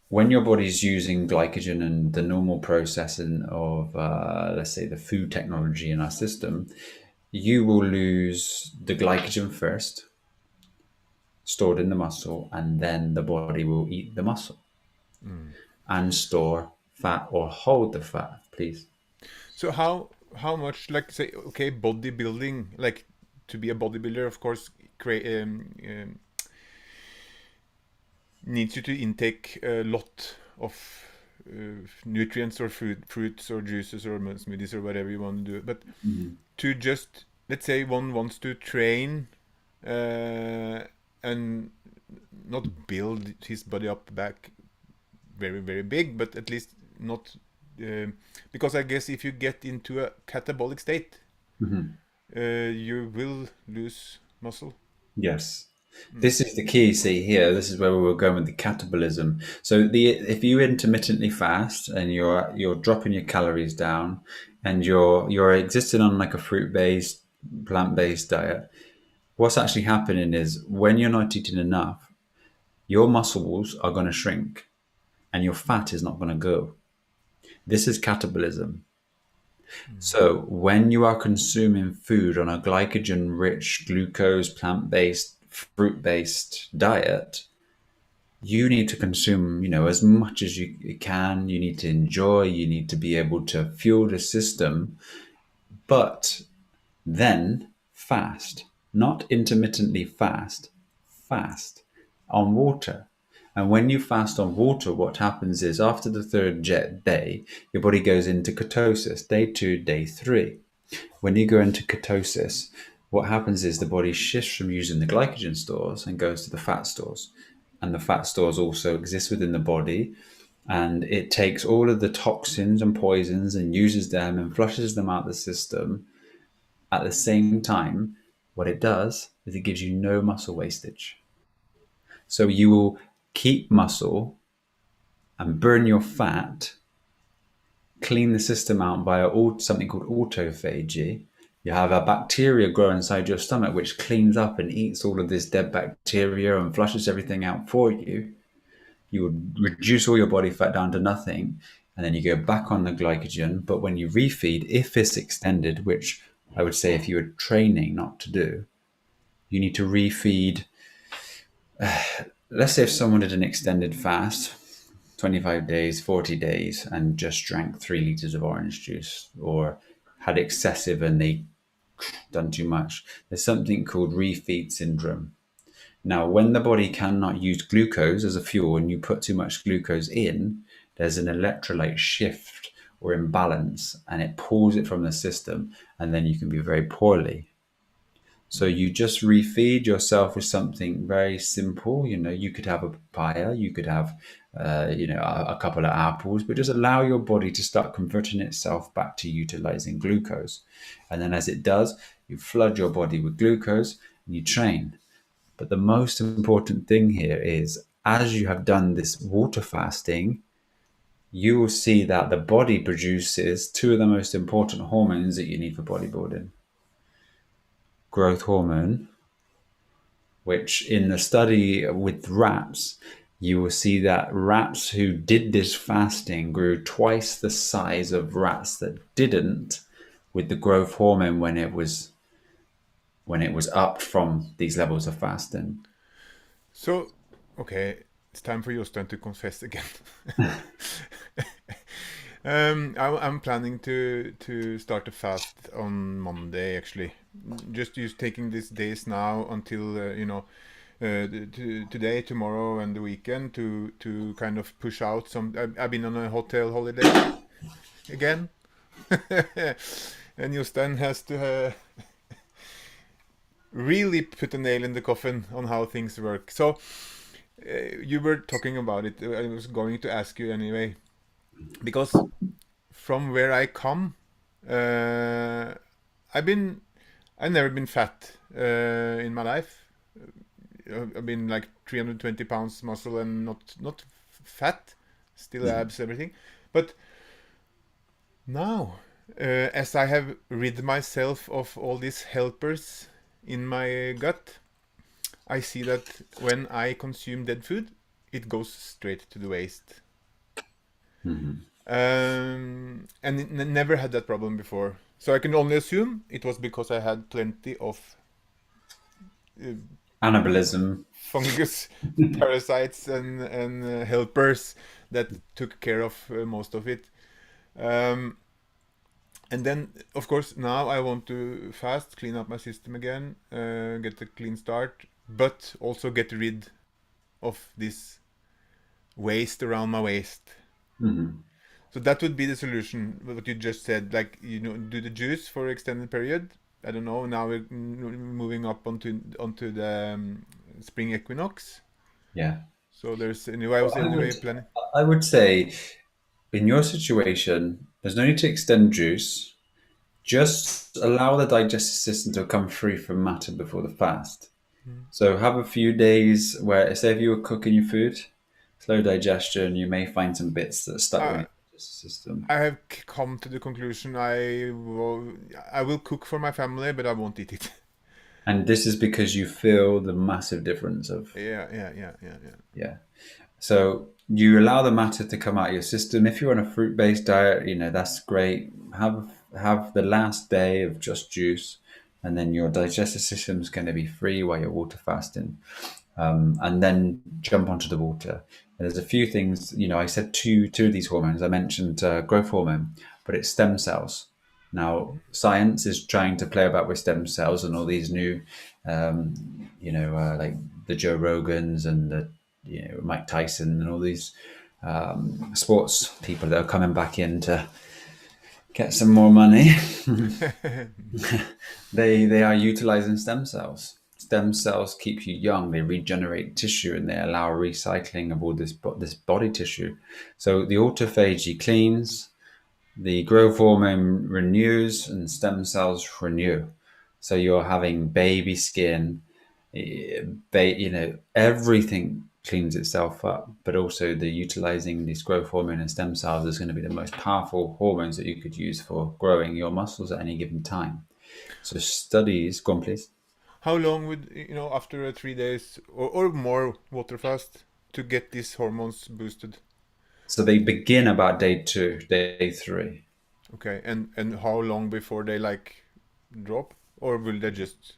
When your body's using glycogen and the normal processing of, let's say, the food technology in our system, you will lose the glycogen first, stored in the muscle, and then the body will eat the muscle and store fat or hold the fat, please. So how much, like, say, okay, bodybuilding, like, to be a bodybuilder, of course, needs you to intake a lot of nutrients or fruits or juices or smoothies or whatever you want to do. But to just, let's say one wants to train and not build his body up back very, very big, but at least not, because I guess if you get into a catabolic state, you will lose muscle. Yes. This is the key. See here, this is where we were going with the catabolism. So if you intermittently fast and you're dropping your calories down, and you're existing on like a fruit-based, plant-based diet, what's actually happening is when you're not eating enough, your muscles are going to shrink, and your fat is not going to go. This is catabolism. So when you are consuming food on a glycogen-rich, glucose, plant-based, fruit-based diet, you need to consume, as much as you can. You need to enjoy. You need to be able to fuel the system, but then fast, not intermittently fast on water. And when you fast on water, what happens is after the third day, your body goes into ketosis, day 2, day 3. When you go into ketosis, what happens is the body shifts from using the glycogen stores and goes to the fat stores. And the fat stores also exist within the body. And it takes all of the toxins and poisons and uses them and flushes them out the system. At the same time, what it does is it gives you no muscle wastage. So you will keep muscle and burn your fat, clean the system out by something called autophagy. You have a bacteria grow inside your stomach which cleans up and eats all of this dead bacteria and flushes everything out for you. You would reduce all your body fat down to nothing, and then you go back on the glycogen. But when you refeed, if it's extended, which I would say if you were training not to do, you need to refeed. Let's say if someone did an extended fast, 25 days, 40 days, and just drank 3 liters of orange juice, or had excessive and they done too much, there's something called refeed syndrome. Now, when the body cannot use glucose as a fuel and you put too much glucose in, there's an electrolyte shift or imbalance, and it pulls it from the system, and then you can be very poorly. So you just refeed yourself with something very simple. You could have a papaya, you could have, a couple of apples, but just allow your body to start converting itself back to utilizing glucose. And then as it does, you flood your body with glucose, you train. But the most important thing here is as you have done this water fasting, you will see that the body produces two of the most important hormones that you need for bodybuilding: growth hormone, which in the study with rats, you will see that rats who did this fasting grew twice the size of rats that didn't with the growth hormone when it was upped from these levels of fasting. So, okay, it's time for Jostein to confess again. I'm planning to start a fast on Monday, actually. Just taking these days now until today, tomorrow, and the weekend to kind of push out some. I've been on a hotel holiday again, and Jostein has to really put a nail in the coffin on how things work. So you were talking about it. I was going to ask you anyway, because from where I come, uh, I've been I've never been fat in my life. I've been like 320 pounds muscle and not fat, still abs, everything. But now, as I have rid myself of all these helpers in my gut, I see that when I consume dead food, it goes straight to the waste. Mhm. And never had that problem before. So I can only assume it was because I had plenty of uh, Anabolism. fungus, parasites, and helpers that took care of most of it. Um, and then, of course, now I want to fast, clean up my system again, get a clean start, but also get rid of this waste around my waist. Mhm. So that would be the solution. What you just said, like do the juice for extended period. I don't know. Now we're moving up onto the spring equinox. Yeah. So there's anyway. I Well, was anyway planning. I would say in your situation, there's no need to extend juice. Just allow the digestive system to come free from matter before the fast. Mm. So have a few days where, say, if you were cooking your food, slow digestion, you may find some bits that are stuck within I your digestive system. I have come to the conclusion I will cook for my family, but I won't eat it. And this is because you feel the massive difference of, Yeah, yeah, yeah, yeah, yeah. yeah. So you allow the matter to come out of your system. If you're on a fruit-based diet, that's great. Have the last day of just juice, and then your digestive system is going to be free while you're water fasting. And then jump onto the water. And there's a few things, I said two of these hormones. I mentioned growth hormone, but it's stem cells. Now, science is trying to play about with stem cells and all these new, like the Joe Rogans and the Mike Tyson and all these sports people that are coming back in to get some more money. They are utilizing stem cells. Stem cells keep you young. They regenerate tissue and they allow recycling of all this body tissue. So the autophagy cleans, the growth hormone renews, and stem cells renew. So you're having baby skin. Everything cleans itself up, but also the utilizing these growth hormone and stem cells is going to be the most powerful hormones that you could use for growing your muscles at any given time. So studies, go on, please. How long would after 3 days or more water fast to get these hormones boosted? So they begin about day two, day three. Okay, and how long before they like drop, or will they just?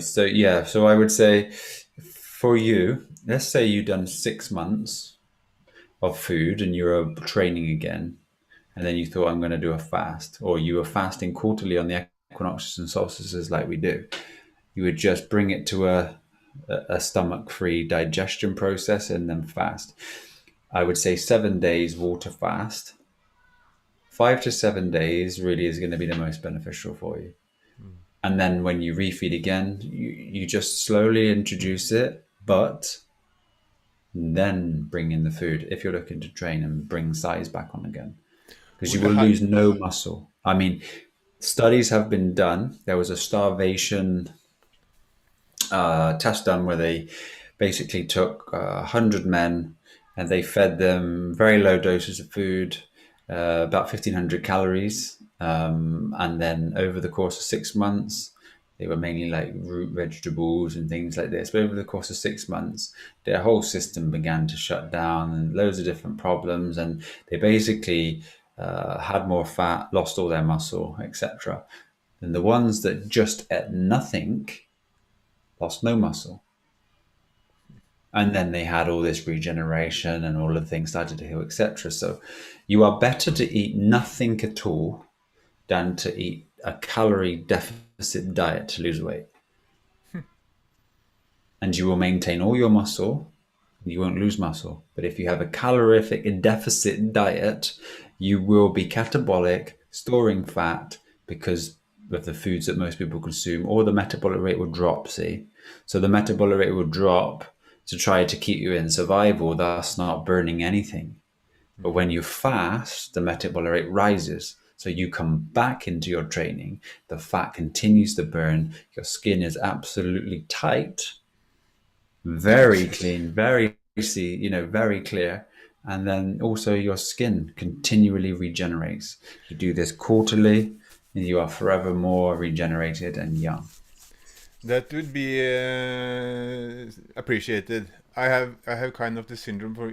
So I would say for you, let's say you've done 6 months of food and you're training again, and then you thought I'm going to do a fast, or you were fasting quarterly on the equinoxes and solstices like we do. You would just bring it to a stomach-free digestion process and then fast. I would say 7 days water fast. 5 to 7 days really is going to be the most beneficial for you. Mm. And then when you refeed again, you just slowly introduce it, but then bring in the food if you're looking to train and bring size back on again, because Would you the will high, lose no muscle. I mean, studies have been done. There was a starvation test done where they basically took 100 men and they fed them very low doses of food, about 1,500 calories. And then over the course of 6 months, they were mainly like root vegetables and things like this. But over the course of 6 months, their whole system began to shut down and loads of different problems. And they basically had more fat, lost all their muscle, etc. And the ones that just ate nothing lost no muscle. And then they had all this regeneration and all of the things started to heal, etc. So you are better to eat nothing at all than to eat a calorie deficit diet to lose weight. And you will maintain all your muscle. You won't lose muscle. But if you have a calorific deficit diet, you will be catabolic, storing fat because of the foods that most people consume, or the metabolic rate will drop, see? So the metabolic rate will drop to try to keep you in survival, thus not burning anything. But when you fast, the metabolic rate rises. So you come back into your training, the fat continues to burn, your skin is absolutely tight, very clean, very clear. And then also your skin continually regenerates. You do this quarterly, and you are forever more regenerated and young. That would be appreciated. I have kind of the syndrome for,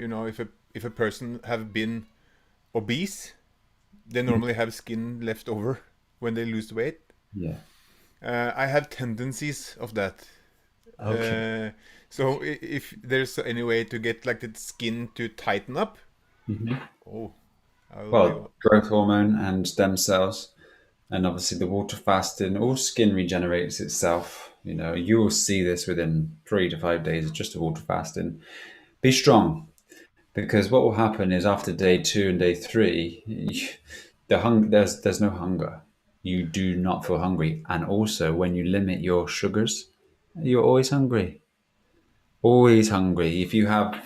if a person have been obese, they normally have skin left over when they lose weight. Yeah. I have tendencies of that. Okay. So if there's any way to get like the skin to tighten up, Mhm. oh, I will be. Well, growth hormone and stem cells, and obviously the water fasting, all skin regenerates itself. You will see this within 3 to 5 days of just a water fasting. Be strong, because what will happen is after day 2 and day 3, there's no hunger. You do not feel hungry, and also when you limit your sugars, you're always hungry. Always hungry. If you have,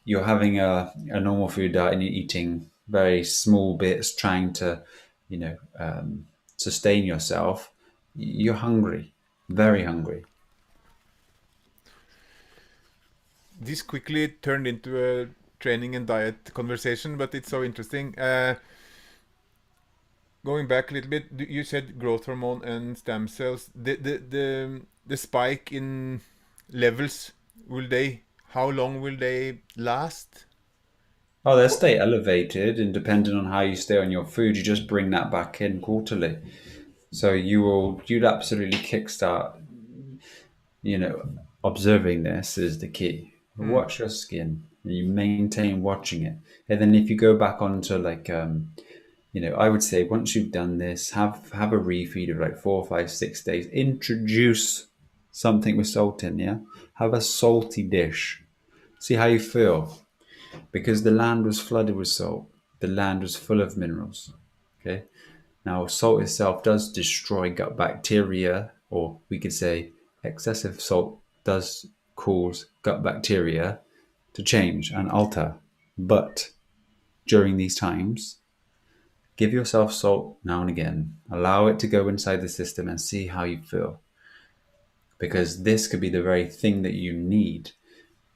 you're having a normal food diet and you're eating very small bits, trying to, sustain yourself, you're hungry, very hungry. This quickly turned into a training and diet conversation, but it's so interesting. Going back a little bit, you said growth hormone and stem cells. The spike in levels, will they? How long will they last? Oh, they stay elevated, and depending on how you stay on your food, you just bring that back in quarterly. So you'd absolutely kickstart. Observing this is the key. Hmm. Watch your skin, and you maintain watching it. And then if you go back onto like, I would say once you've done this, have a refeed of like 4, 5, 6 days. Introduce something with salt in. Yeah, have a salty dish. See how you feel, because the land was flooded with salt. The land was full of minerals. Okay. Now, salt itself does destroy gut bacteria, or we could say excessive salt does cause gut bacteria to change and alter. But during these times, give yourself salt now and again. Allow it to go inside the system and see how you feel. Because this could be the very thing that you need.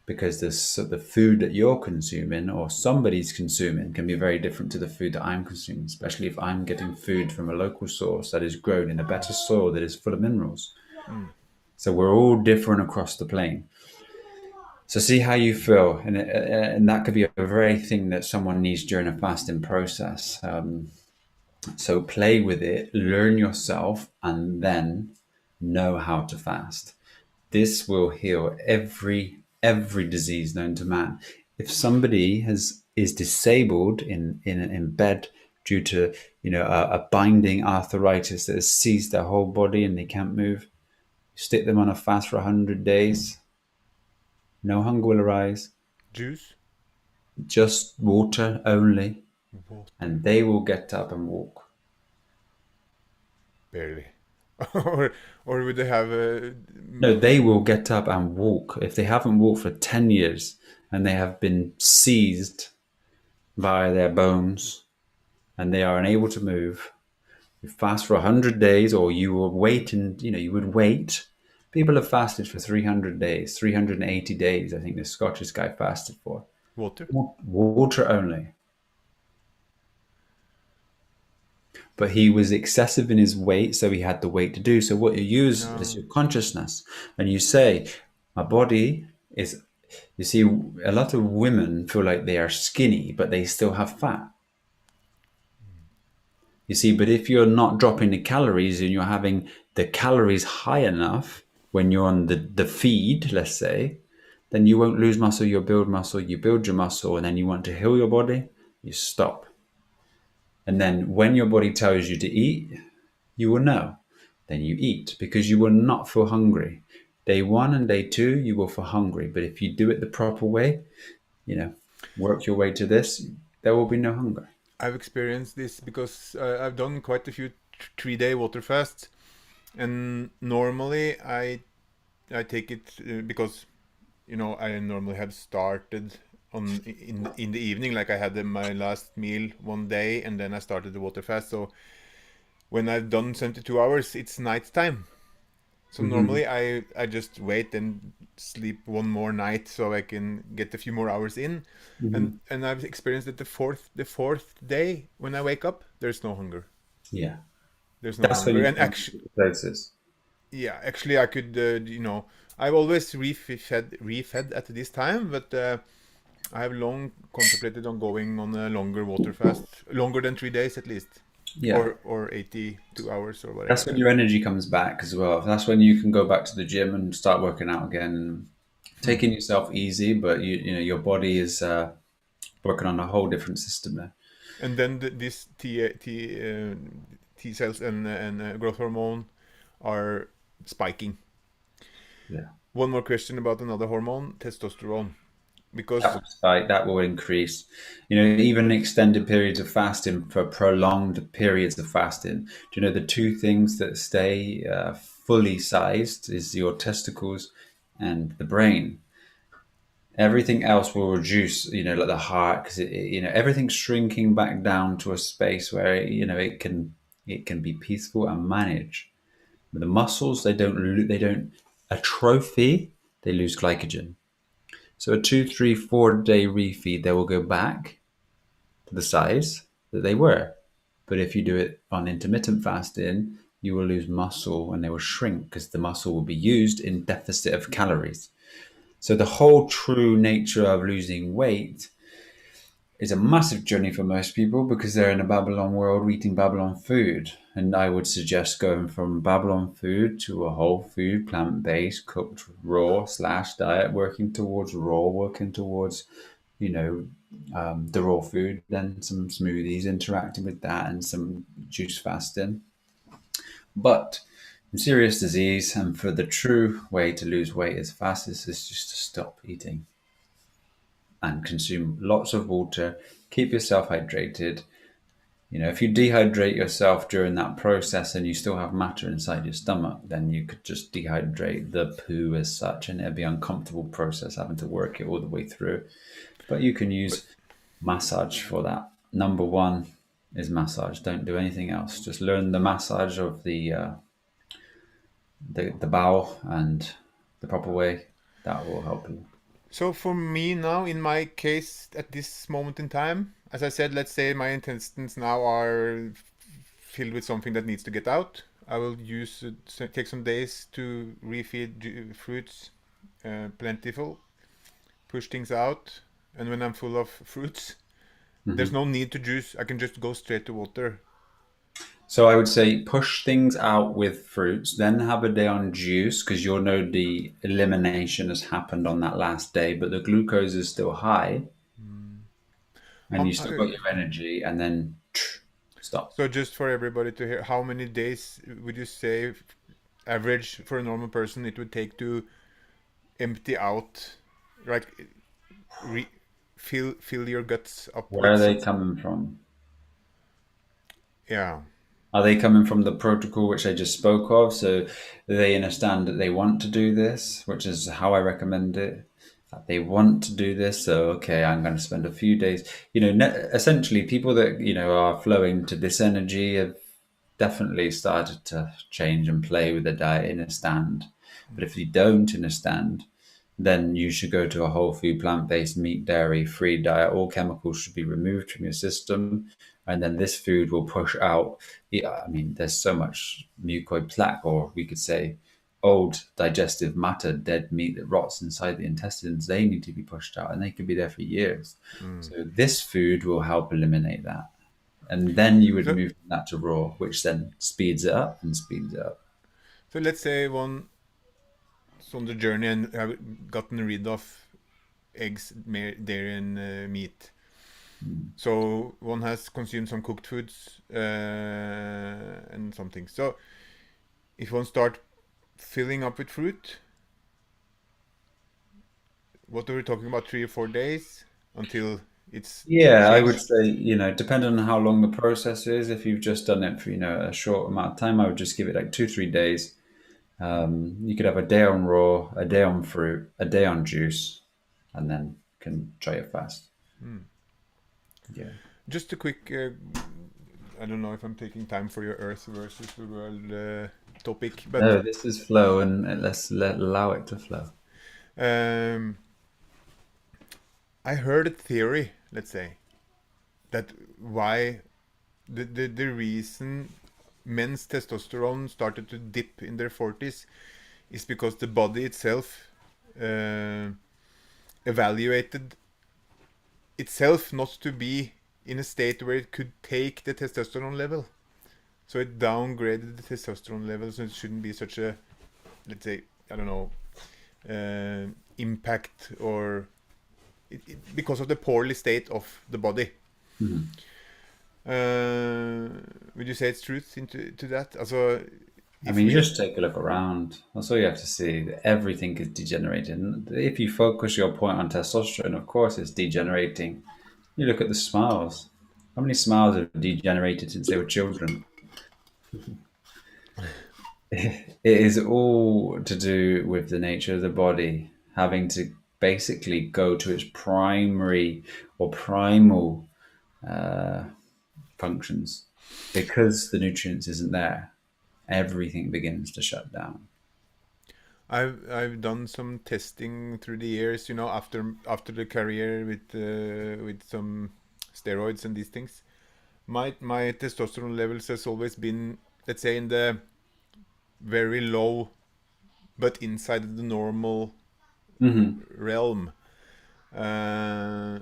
Because the food that you're consuming or somebody's consuming can be very different to the food that I'm consuming, especially if I'm getting food from a local source that is grown in a better soil that is full of minerals. Hmm. So we're all different across the plane. So see how you feel, and that could be a very thing that someone needs during a fasting process. So play with it, learn yourself, and then know how to fast. This will heal every disease known to man. If somebody is disabled in bed due to a binding arthritis that has seized their whole body and they can't move, stick them on a fast for 100 days. No hunger will arise, Juice? just water only, Water. and they will get up and walk. Barely. or or would they have a? No, they will get up and walk. If they haven't walked for 10 years and they have been seized via their bones and they are unable to move, you fast for 100 days, or you will wait, and you would wait People have fasted for 300 days, 380 days. I think the Scottish guy fasted for Water. water only. But he was excessive in his weight, so he had the weight to do. So what you use is No. your consciousness, and you say, "My body is." You see, a lot of women feel like they are skinny, but they still have fat. You see, but if you're not dropping the calories and you're having the calories high enough when you're on the feed, let's say, then you won't lose muscle, you'll build muscle, you build your muscle, and then you want to heal your body, you stop. And then when your body tells you to eat, you will know. Then you eat because you will not feel hungry. Day one and day two, you will feel hungry. But if you do it the proper way, you know, work your way to this, there will be no hunger. I've experienced this because I've done quite a few 3-day water fasts, and normally I take it because I normally have started on in the evening, like I had my last meal one day, and then I started the water fast. So when I've done 72 hours, it's night time. So Mm-hmm. normally I just wait and sleep one more night so I can get a few more hours in. Mm-hmm. And I've experienced that the fourth day when I wake up, there's no hunger. Yeah. There's no That's when hunger. you And come to actually, the places. yeah, actually I could I've always refed at this time, but I have long contemplated on going on a longer water fast, longer than 3 days at least, Yeah. or 82 hours or That's whatever. when your energy comes back as well. That's when you can go back to the gym and start working out again and Hmm. taking yourself easy, but you know your body is working on a whole different system there. And then this T cells and growth hormone are spiking. Yeah. One more question about another hormone, testosterone, That because will spike, that will increase. You know, even extended periods of fasting for prolonged periods of fasting. Do you know the two things that stay fully sized is your testicles and the brain. Everything else will reduce, you know, like the heart, because you know, everything's shrinking back down to a space where you know it can be peaceful and manage. But the muscles they don't atrophy, they lose glycogen. So a 2, 3, 4 day refeed, they will go back to the size that they were. But if you do it on intermittent fasting, you will lose muscle and they will shrink because the muscle will be used in deficit of calories. So the whole true nature of losing weight is a massive journey for most people because they're in a Babylon world eating Babylon food. And I would suggest going from Babylon food to a whole food, plant based, cooked raw slash diet, working towards raw, working towards, you know, the raw food, then some smoothies, interacting with that, and some juice fasting. But in serious disease, and for the true way to lose weight as fastest is just to stop eating and consume lots of water. Keep yourself hydrated. You know, if you dehydrate yourself during that process and you still have matter inside your stomach, then you could just dehydrate the poo as such, and it'd be an uncomfortable process having to work it all the way through. But you can but use massage for that. Number one is massage. Don't do anything else. Just learn the massage of the bowel and the proper way. That will help you. so for me now, in my case, at this moment in time, as I said, let's say my intestines now are filled with something that needs to get out. I will take some days to refeed fruits, plentiful, push things out, and when I'm full of fruits, there's Mhm. no need to juice. I can just go straight to water. So I would say push things out with fruits, then have a day on juice because you'll know the elimination has happened on that last day, but the glucose is still high Mm. and you still got Uh, your energy, and then stop. so just for everybody to hear, how many days would you say average for a normal person it would take to empty out, like re- fill your guts up Where with are they some? coming from? Yeah. Are they coming from the protocol which I just spoke of? So they understand that they want to do this, which is how I recommend it. That they want to do this, so okay, I'm going to spend a few days. You know, essentially, people that you know are flowing to this energy have definitely started to change and play with the diet in a stand. But if you don't understand, then you should go to a whole food, plant-based, meat, dairy, free diet. All chemicals should be removed from your system. And then this food will push out. Yeah, I mean, there's so much mucoid plaque, or we could say old digestive matter, dead meat that rots inside the intestines. They need to be pushed out, and they can be there for years. Mm. So this food will help eliminate that. And then you would So, move from that to raw, which then speeds it up and speeds it up. so let's say one is on the journey and have gotten rid of eggs, dairy, and meat. Mm. So one has consumed some cooked foods and something. So if one start filling up with fruit, what are we talking about? 3 or 4 days until it's Yeah, I would changed. say, depending on how long the process is, if you've just done it for, a short amount of time, I would just give it like 2, 3 days. You could have a day on raw, a day on fruit, a day on juice, and then can try it fast. Hmm. Yeah. Just a quick. I don't know if I'm taking time for your Earth versus the world topic, but No, this is flow, and allow it to flow. um, I heard a theory. Let's say that why the reason men's testosterone started to dip in their 40s is because the body itself uh, evaluated itself not to be in a state where it could take the testosterone level. So it downgraded the testosterone level, so it shouldn't be such a, let's say, I don't know, impact or because of the poorly state of the body. Mhm. Would you say it's truth into to that? Also, I if mean, you we just take a look around. That's all you have to see. Everything is degenerating. If you focus your point on testosterone, of course, it's degenerating. You look at the smiles. How many smiles have degenerated since they were children? It is all to do with the nature of the body having to basically go to its primary or primal uh, functions because the nutrients isn't there. Everything begins to shut down. I've done some testing through the years, after the career with some steroids and these things. My testosterone levels has always been, let's say, in the very low, but inside the normal Hmm. realm. Uh,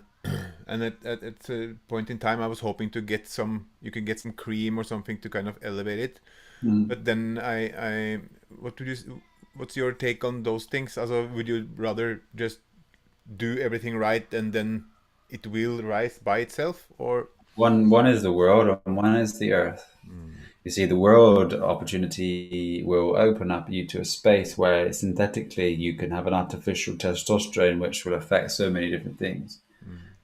and at a point in time, I was hoping to get you could get some cream or something to kind of elevate it. Mm. But then what would what's your take on those things? Also, would you rather just do everything right and then it will rise by itself, or? One is the world and one is the earth. Mm, You see, the world opportunity will open up you to a space where synthetically you can have an artificial testosterone, which will affect so many different things. mm,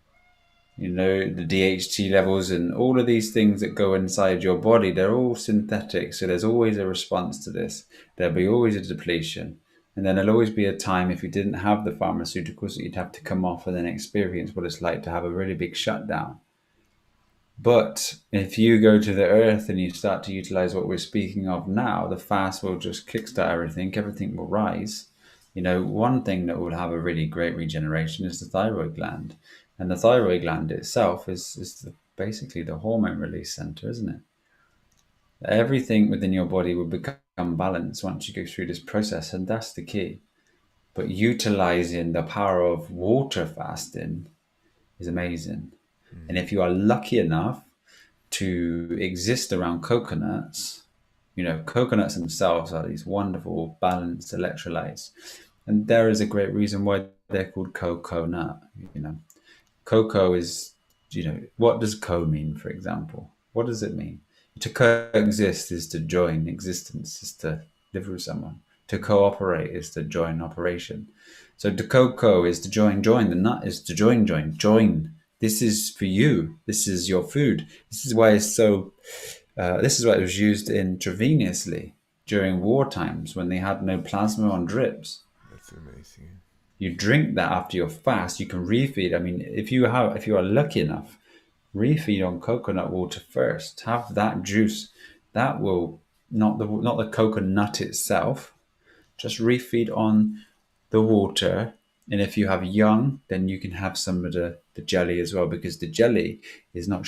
The DHT levels and all of these things that go inside your body, they're all synthetic. So there's always a response to this. There'll be always a depletion. And then there'll always be a time if you didn't have the pharmaceuticals that you'd have to come off and then experience what it's like to have a really big shutdown. But if you go to the earth and you start to utilize what we're speaking of now, the fast will just kickstart everything, everything will rise. One thing that will have a really great regeneration is the thyroid gland. And the thyroid gland itself is basically the hormone release center, isn't it? Everything within your body will become balanced once you go through this process, and that's the key. But utilizing the power of water fasting is amazing. And mm. if you are lucky enough to exist around coconuts, coconuts themselves are these wonderful balanced electrolytes. And there is a great reason why they're called coconut. Cocoa is, what does co mean, for example? What does it mean? To coexist is to join existence, is to live with someone. To cooperate is to join operation. So to cocoa is to join. The nut is to join. This is for you. This is your food. This is why it's so. This is why it was used intravenously during war times when they had no plasma on drips. That's amazing. You drink that after your fast. You can refeed. I mean, if you are lucky enough, refeed on coconut water first. Have that juice. That will not the coconut itself. just refeed on the water. And if you have young, then you can have some of the jelly as well, because the jelly is not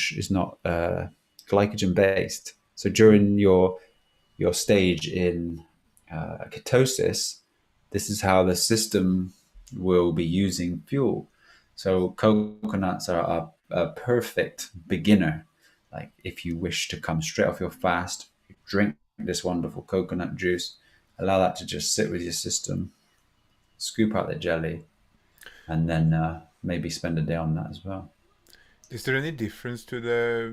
glycogen based. So during your stage in ketosis, this is how the system will be using fuel. So coconuts are a perfect beginner. Like if you wish to come straight off your fast, you drink this wonderful coconut juice, allow that to just sit with your system, scoop out the jelly, and then maybe spend a day on that as well. Is there any difference to the,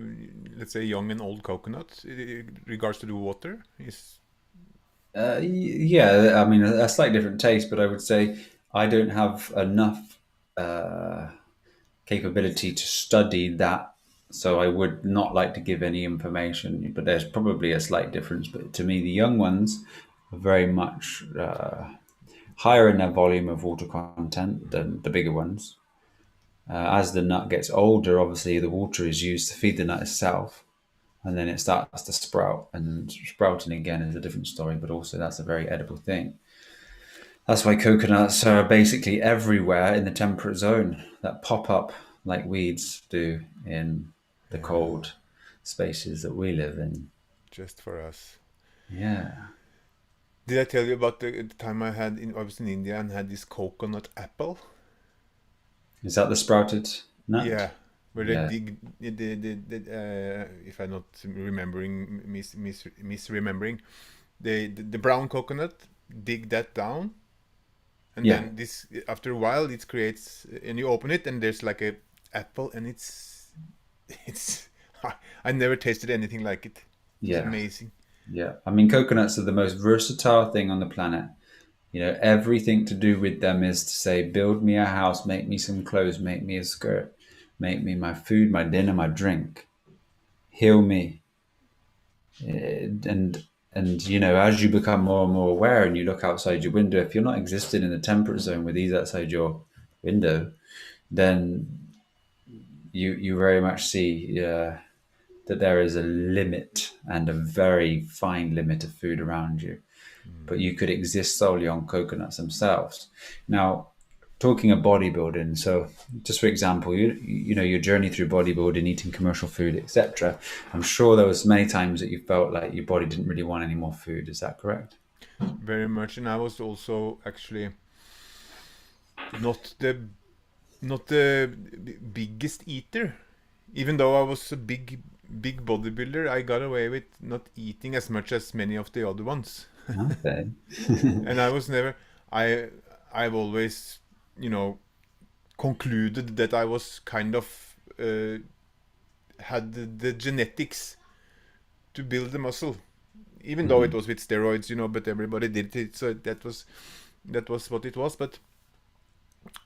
let's say, young and old coconut in regards to the water? Is Yeah, I mean, a slightly different taste, but I would say I don't have enough capability to study that. So I would not like to give any information, but there's probably a slight difference. But to me, the young ones are very much higher in their volume of water content than the bigger ones. As the nut gets older, obviously the water is used to feed the nut itself, and then it starts to sprout. And sprouting again is a different story, but also that's a very edible thing. That's why coconuts are basically everywhere in the temperate zone that pop up like weeds do in the cold spaces that we live in. just for us? Yeah. Did I tell you about the time I was in India and had this coconut apple? Is that the sprouted nut? Yeah, where they Yeah. dig if I'm not remembering misremembering, the brown coconut, dig that down, and Yeah. then this after a while it creates, and you open it and there's like a apple, and it's I never tasted anything like it. It was Yeah. amazing. Yeah. I mean, coconuts are the most versatile thing on the planet. Everything to do with them is to say, build me a house, make me some clothes, make me a skirt, make me my food, my dinner, my drink, heal me. And as you become more and more aware and you look outside your window, if you're not existing in the temperate zone with these outside your window, then you very much see that there is a limit and a very fine limit of food around you, but you could exist solely on coconuts themselves. Now, talking of bodybuilding, so just for example, your journey through bodybuilding, eating commercial food, etc. I'm sure there was many times that you felt like your body didn't really want any more food. Is that correct? Very much, and I was also actually not the not the biggest eater. Even though I was a big bodybuilder, I got away with not eating as much as many of the other ones. Okay. And I was never I I've always, you know, concluded that I was kind of had the genetics to build the muscle, even though it Mhm. was with steroids, but everybody did it, so that was what it was. But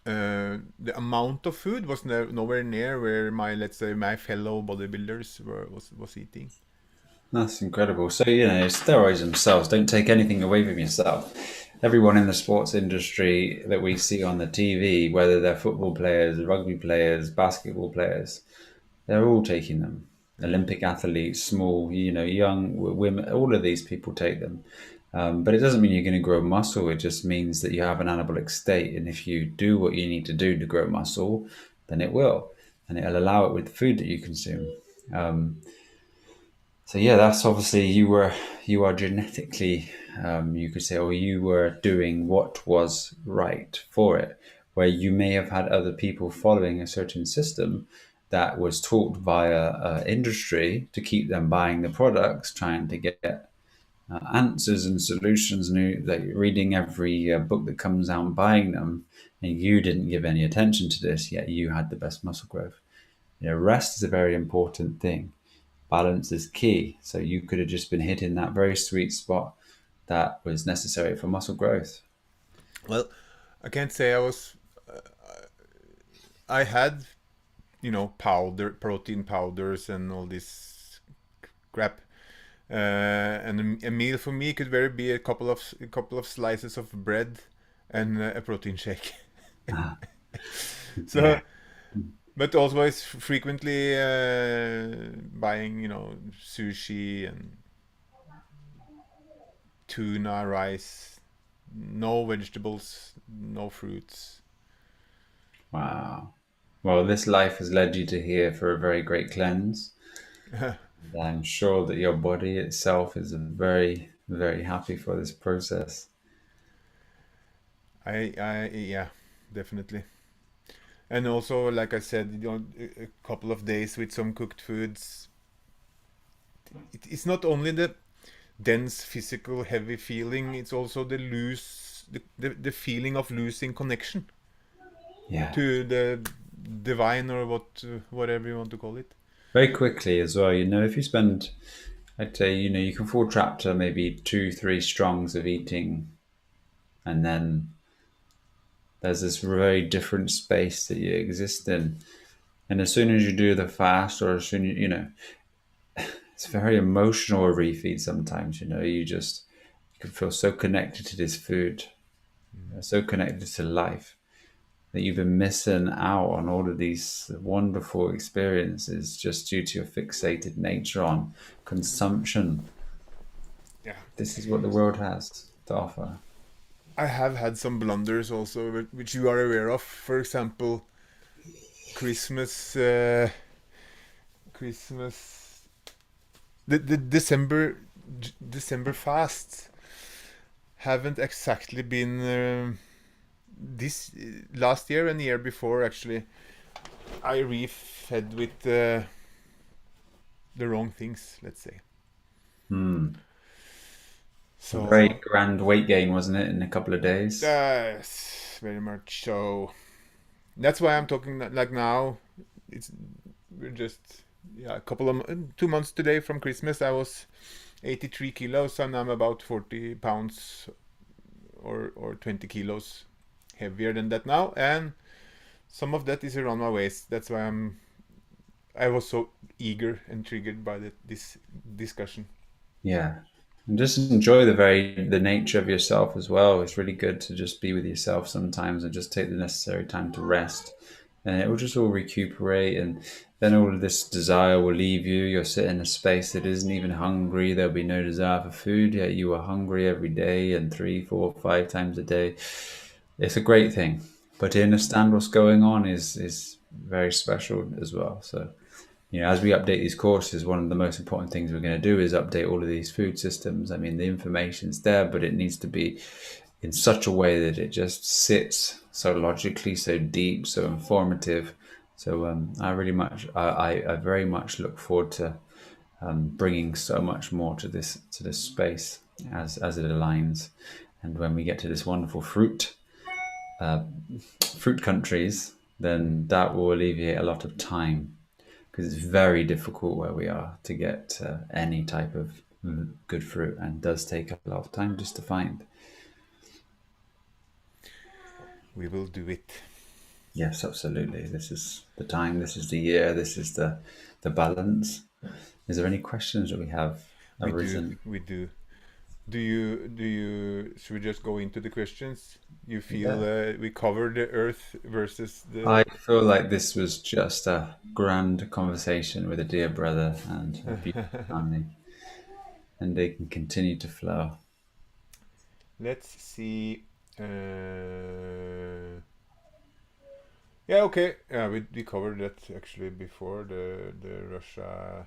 the amount of food was nowhere near where let's say my fellow bodybuilders was eating. That's incredible. So, steroids themselves don't take anything away from yourself. Everyone in the sports industry that we see on the TV, whether they're football players, rugby players, basketball players, they're all taking them. Olympic athletes, small, young women, all of these people take them. But it doesn't mean you're going to grow muscle. It just means that you have an anabolic state. And if you do what you need to do to grow muscle, then it will. And it'll allow it with the food that you consume. Um, so yeah, that's obviously you are genetically, you could say, or you were doing what was right for it, where you may have had other people following a certain system that was taught via industry to keep them buying the products, trying to get answers and solutions, like reading every book that comes out and buying them, and you didn't give any attention to this, yet you had the best muscle growth. Rest is a very important thing. Balance is key. So you could have just been hitting that very sweet spot that was necessary for muscle growth. Well, I can't say I had, protein powders and all this crap. And a meal for me could very be a couple of slices of bread and a protein shake. So, Yeah. but always frequently buying, sushi and tuna rice. No vegetables, no fruits. Wow. Well, this life has led you to here for a very great cleanse. And I'm sure that your body itself is very, very happy for this process. Yeah, definitely. And also, like I said, a couple of days with some cooked foods. It's not only the dense physical heavy feeling, it's also the feeling of losing connection Yeah. to the divine, or whatever you want to call it. Very quickly as well, if you spend, I'd say, you can fall trapped to maybe two, three strongs of eating, and then there's this very different space that you exist in. And as soon as you do the fast, or as soon it's very emotional a refeed sometimes, you can feel so connected to this food, so connected to life that you've been missing out on all of these wonderful experiences just due to your fixated nature on consumption. Yeah, This is what the world has to offer. I have had some blunders also, which you are aware of. For example, Christmas, Christmas, the December fasts haven't exactly been this last year and the year before. Actually, I refed with the wrong things, let's say. Hmm. A very So grand weight gain, wasn't it, in a couple of days? very much so. That's why I'm talking like now. It's we're just yeah a couple of 2 months today from Christmas. I was 83 kilos and I'm about 40 pounds or 20 kilos heavier than that now, and some of that is around my waist. That's why I was so eager and triggered by this discussion. Yeah. And just enjoy the nature of yourself as well. It's really good to just be with yourself sometimes and just take the necessary time to rest. And it will just all recuperate, and then all of this desire will leave you. You'll sit in a space that isn't even hungry. There'll be no desire for food, yet you are hungry every day and three, four, five times a day. It's a great thing. But to understand what's going on is very special as well. So as we update these courses, one of the most important things we're going to do is update all of these food systems. I mean, the information's there, but it needs to be in such a way that it just sits so logically, so deep, so informative. So I very much look forward to bringing so much more to this space as it aligns. And when we get to this wonderful fruit countries, then that will alleviate a lot of time because it's very difficult where we are to get any type of good fruit and does take a lot of time just to find. We will do it. Yes, absolutely. This is the time, this is the year, this is the balance. Is there any questions that we have We do. arisen? We do. Do you? Should we just go into the questions? You feel Yeah. we covered the Earth versus I the. feel like this was just a grand conversation with a dear brother and a beautiful family, and they can continue to flow. Let's see. Uh, yeah. Okay. Yeah. We covered that actually before the Russia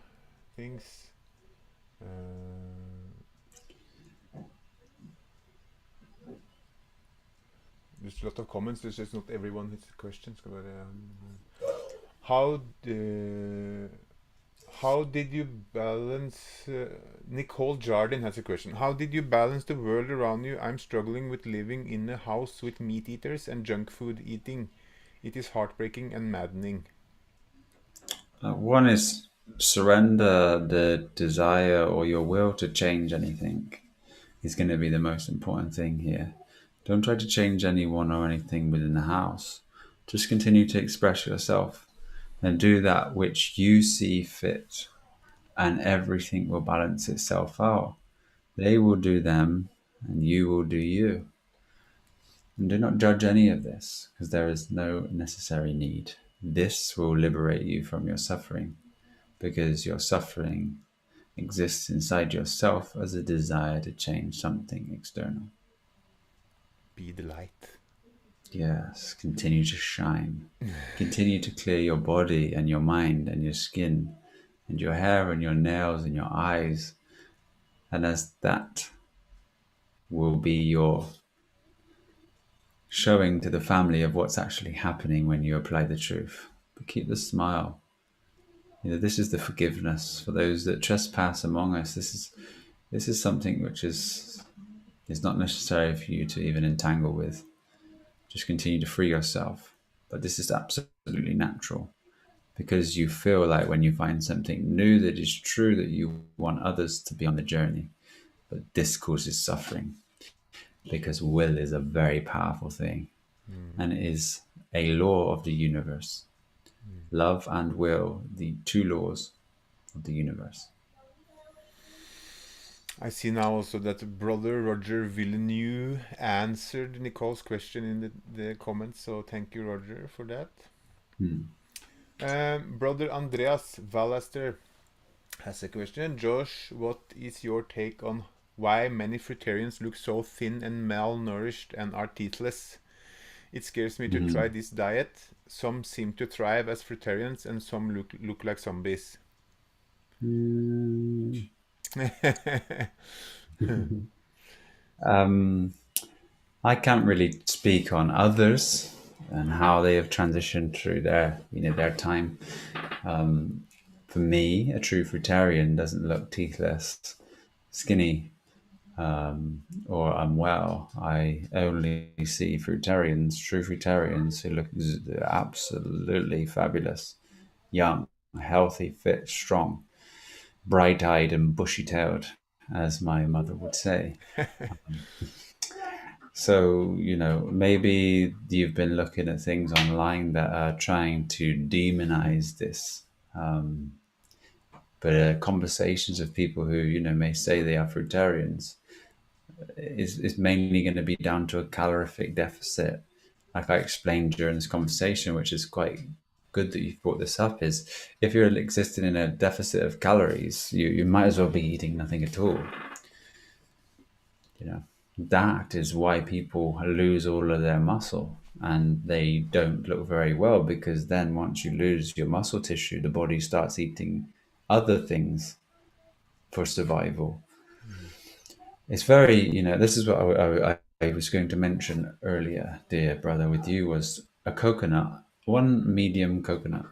things. There's a lot of comments. There's just not everyone hits the questions. But, how the how did you balance? Nicole Jardin has a question. How did you balance the world around you? I'm struggling with living in a house with meat eaters and junk food eating. It is heartbreaking and maddening. One is surrender the desire or your will to change anything is going to be the most important thing here. Don't try to change anyone or anything within the house. Just continue to express yourself and do that which you see fit, and everything will balance itself out. They will do them, and you will do you. And do not judge any of this, because there is no necessary need. This will liberate you from your suffering, because your suffering exists inside yourself as a desire to change something external. be the light. Yes, continue to shine. Continue to clear your body and your mind and your skin and your hair and your nails and your eyes. And as that will be your showing to the family of what's actually happening when you apply the truth. But keep the smile. This is the forgiveness for those that trespass among us. This is something which is not necessary for you to even entangle with. Just continue to free yourself. But this is absolutely natural because you feel like when you find something new that is true that you want others to be on the journey. But this causes suffering because will is a very powerful thing and is a law of the universe. Love and will, the two laws of the universe. I see now also that brother Roger Villeneuve answered Nicole's question in the comments, so thank you, Roger, for that. Brother Andreas Vallaster has a question. Josh, what is your take on why many fruitarians look so thin and malnourished and are teethless? It scares me to try this diet. Some seem to thrive as fruitarians and some look like zombies. I can't really speak on others and how they have transitioned through their time. For me, a true fruitarian doesn't look teethless, skinny, or unwell. I only see true fruitarians who look absolutely fabulous, young, healthy, fit, strong, bright-eyed and bushy-tailed, as my mother would say. So, maybe you've been looking at things online that are trying to demonize this. But conversations of people who, may say they are fruitarians is mainly going to be down to a calorific deficit. Like I explained during this conversation, which is quite good that you brought this up, is if you're existing in a deficit of calories, you might as well be eating nothing at all. That is why people lose all of their muscle and they don't look very well, because then once you lose your muscle tissue, the body starts eating other things for survival. It's very, this is what I was going to mention earlier, dear brother, with you, was a coconut, one medium coconut.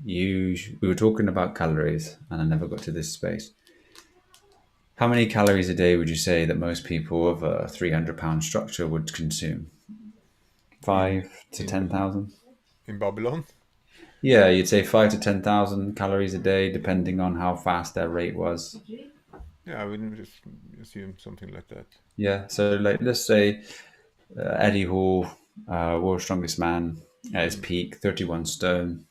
We were talking about calories and I never got to this space. How many calories a day would you say that most people of a 300-pound structure would consume? in 5 to 10,000? in Babylon? Yeah, you'd say 5 to 10,000 calories a day, depending on how fast their rate was. Yeah, I would just assume something like that. Yeah, so like let's say Eddie Hall, world's strongest man, at his peak, 31 stone,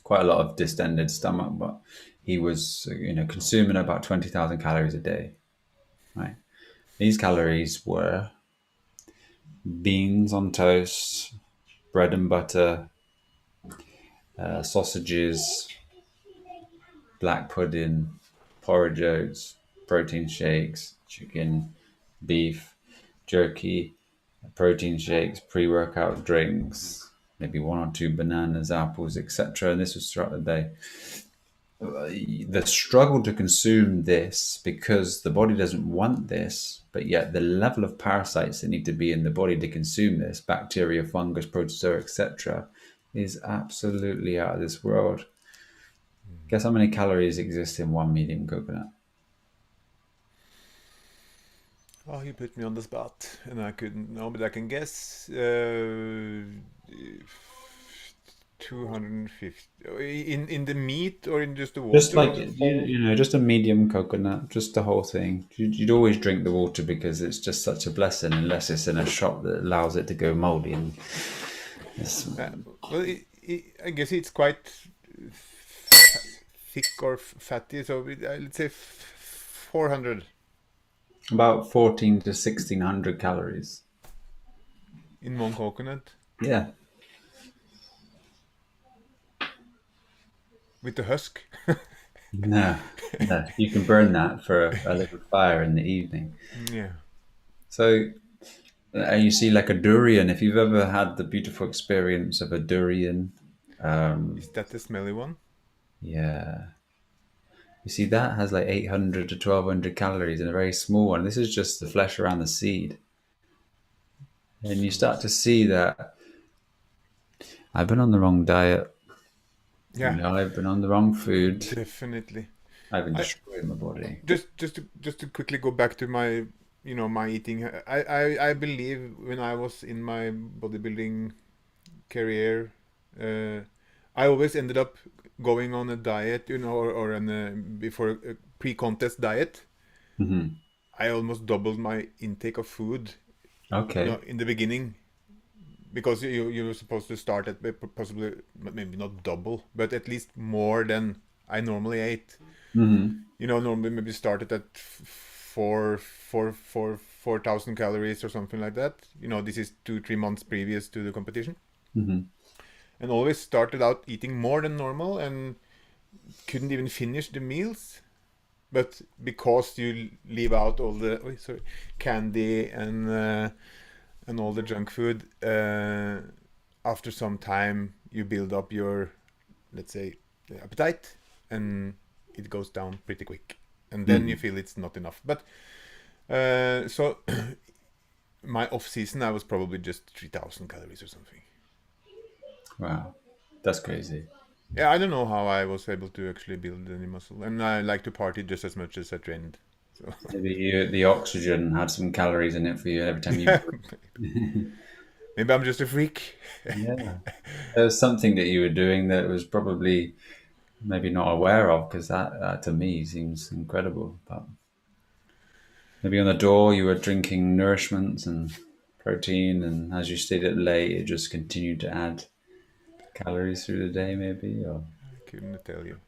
quite a lot of distended stomach, but he was consuming about 20,000 calories a day. Right, these calories were beans on toast, bread and butter, sausages, black pudding, porridge oats, protein shakes, chicken, beef, jerky, protein shakes, pre-workout drinks, maybe one or two bananas, apples, etc. And this was throughout the day. The struggle to consume this, because the body doesn't want this, but yet the level of parasites that need to be in the body to consume this, bacteria, fungus, protozoa, etc., is absolutely out of this world. Guess how many calories exist in one medium coconut? Oh, you put me on the spot, and I couldn't know, but I can guess 250 in the meat or in just the Just water like or whole. just a medium coconut, just the whole thing. You'd always drink the water because it's just such a blessing, unless it's in a shop that allows it to go moldy. And it's Well, I guess it's quite thick or fatty, so let's say 400 about 14 to 1600 calories. in one coconut Yeah, with the husk. no, no, you can burn that for a little fire in the evening. Yeah. So You see, like a durian. If you've ever had the beautiful experience of a durian, Is that the smelly one? yeah, you see that has like 800 to 1200 calories in a very small one. This is just the flesh around the seed, and you So start to see that I've been on the wrong diet. You yeah, know, I've been on the wrong food. definitely. I've been I destroying my body. just to quickly go back to my my eating. I believe when I was in my bodybuilding career, uh, I always ended up going on a diet, or an before a pre-contest diet. Hmm. I almost doubled my intake of food, Okay. in the beginning, because you were supposed to start at possibly maybe not double, but at least more than I normally ate. Hmm. Normally maybe started at 4,000 calories or something like that. This is 2 3 months previous to the competition, Hmm. and always started out eating more than normal and couldn't even finish the meals. But because you leave out all the candy and all the junk food, after some time you build up your, let's say, appetite, and it goes down pretty quick, and then you Hmm. feel it's not enough. But so my off season, I was probably just 3,000 calories or something. Wow, that's crazy. Yeah, I don't know how I was able to actually build any muscle, and I like to party just as much as I trained. So Maybe the oxygen had some calories in it for you every time you yeah, breathe. maybe I'm just a freak. Yeah. There was something that you were doing that was probably maybe not aware of because that to me seems incredible. But maybe on the door you were drinking nourishments and protein, and as you stayed up late, it just continued to add calories through the day, maybe. Or Couldn't tell you.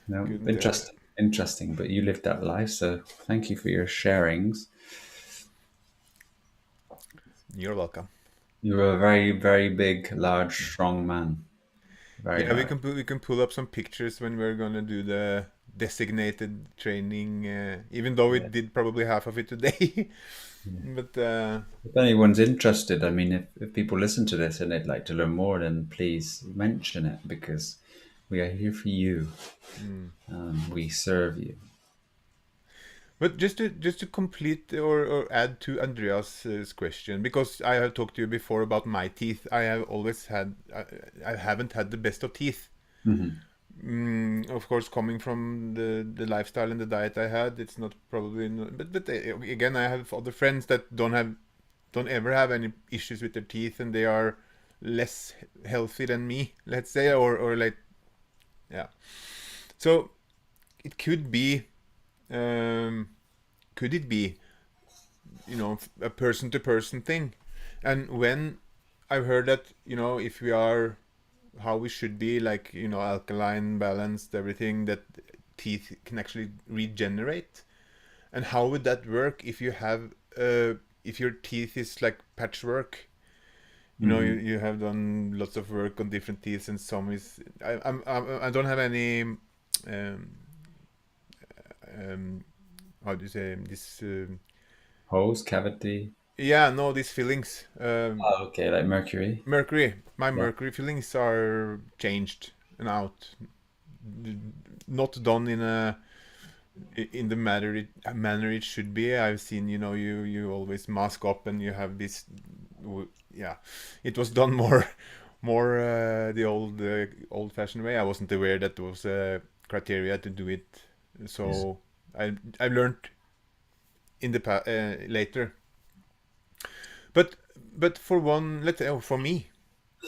no, Couldn't tell you. interesting, interesting. But you lived that life, so thank you for your sharings. You're welcome. You were a very, very big, large, strong man. Very Yeah, we large. can pull up some pictures when we're gonna do the designated training. Even though we Yeah. did probably half of it today, Yeah. but If anyone's interested, I mean, if people listen to this and they'd like to learn more, then please mention it because we are here for you. mm. We serve you. But just to complete or add to Andreas's question, because I have talked to you before about my teeth. I have always had I haven't had the best of teeth. Hmm. Of course, coming from the lifestyle and the diet I had, it's not probably but again, I have other friends that don't ever have any issues with their teeth, and they are less healthy than me, let's say, or like, yeah. So it um, could it be, a person to person thing? And when I've heard that, if we are how we should be, like, alkaline, balanced, everything, that teeth can actually regenerate. And how would that work if you have if your teeth is like patchwork? Hmm. You have done lots of work on different teeth, and some is I don't have any um, um, how do you say this Holes, cavity. yeah, no, these fillings, Oh, okay, like mercury. my Yeah. mercury fillings are changed and out, not done in the manner it should be. I've seen, you always mask up and you have this, yeah, it was done more the old fashioned way. I wasn't aware that there was a criteria to do it, Yes. so I learned in the later. But for one, let's say, for me,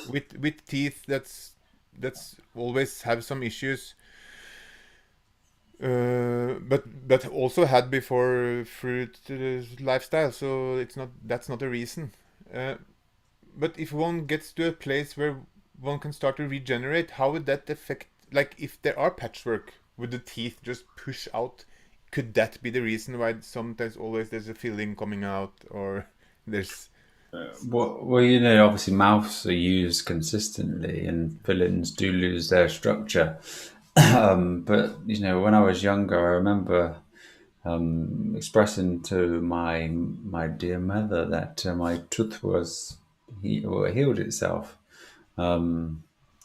with teeth, that's always have some issues, but also had before fruit lifestyle, so that's not a reason. Uh, but if one gets to a place where one can start to regenerate, how would that affect? Like, if there are patchwork, would the teeth just push out? Could that be the reason why sometimes always there's a filling coming out, or there's Well, you know, obviously mouths are used consistently, and fillings do lose their structure. But you know, when I was younger, I remember expressing to my dear mother that my tooth was healed itself.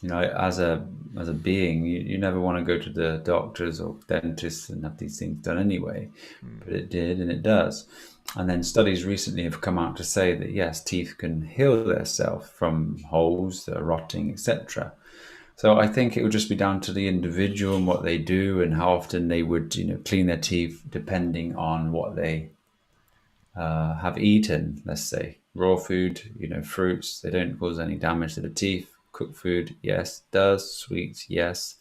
You know, as a being, you never want to go to the doctors or dentists and have these things done anyway, but Mm. it did and it does. And then studies recently have come out to say that yes, teeth can heal themselves from holes that are rotting, etc. So I think it would just be down to the individual and what they do and how often they would, clean their teeth depending on what they have eaten. Let's say raw food, fruits, they don't cause any damage to the teeth. Cooked food, yes, does. Sweets, yes.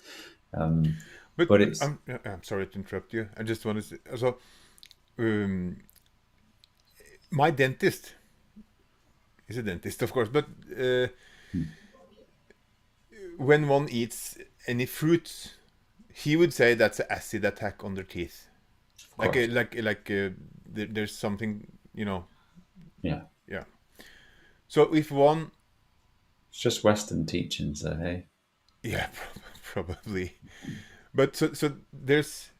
Um, But but it's I'm sorry to interrupt you. I just want to say, so um, my dentist is a dentist, of course, but when one eats any fruits, he would say that's an acid attack on their teeth. of Like course, there's something, yeah. yeah. So if one, It's just Western teachings, though. Hey, yeah, probably. But so there's,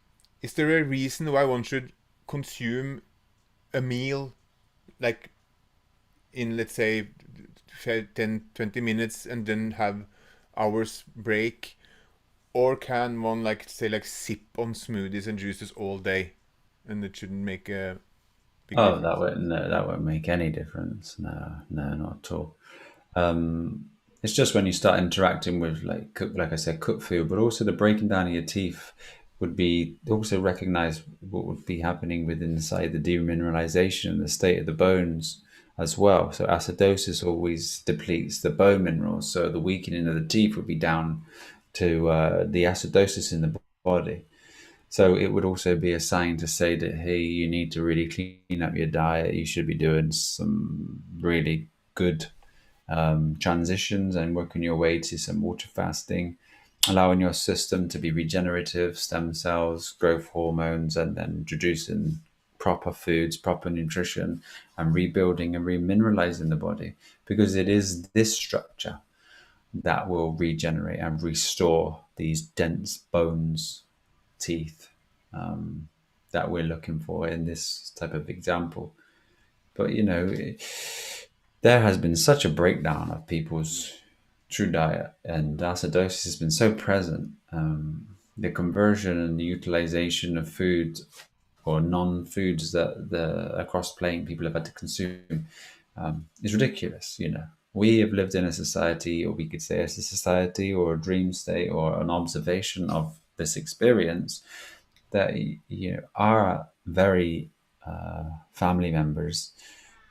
is there a reason why one should consume a meal like in, let's say, 10-20 minutes and then have hours break, or can one, like, say, like sip on smoothies and juices all day and it shouldn't make a big oh, difference? that won't make any difference. No, no, not at all. It's just when you start interacting with like I said, cooked food, but also the breaking down of your teeth would be also recognize what would be happening with inside the demineralization and the state of the bones as well. So acidosis always depletes the bone minerals. So the weakening of the teeth would be down to the acidosis in the body. So it would also be a sign to say that, hey, you need to really clean up your diet. You should be doing some really good transitions and working your way to some water fasting, allowing your system to be regenerative, stem cells, growth hormones, and then introducing proper foods, proper nutrition, and rebuilding and remineralizing the body. Because it is this structure that will regenerate and restore these dense bones, teeth, that we're looking for in this type of example. But there has been such a breakdown of people's true diet, and acidosis has been so present. The conversion and the utilization of food or non-foods that the across plane people have had to consume is ridiculous. We have lived in a society, or we could say it's a society or a dream state or an observation of this experience that our very family members.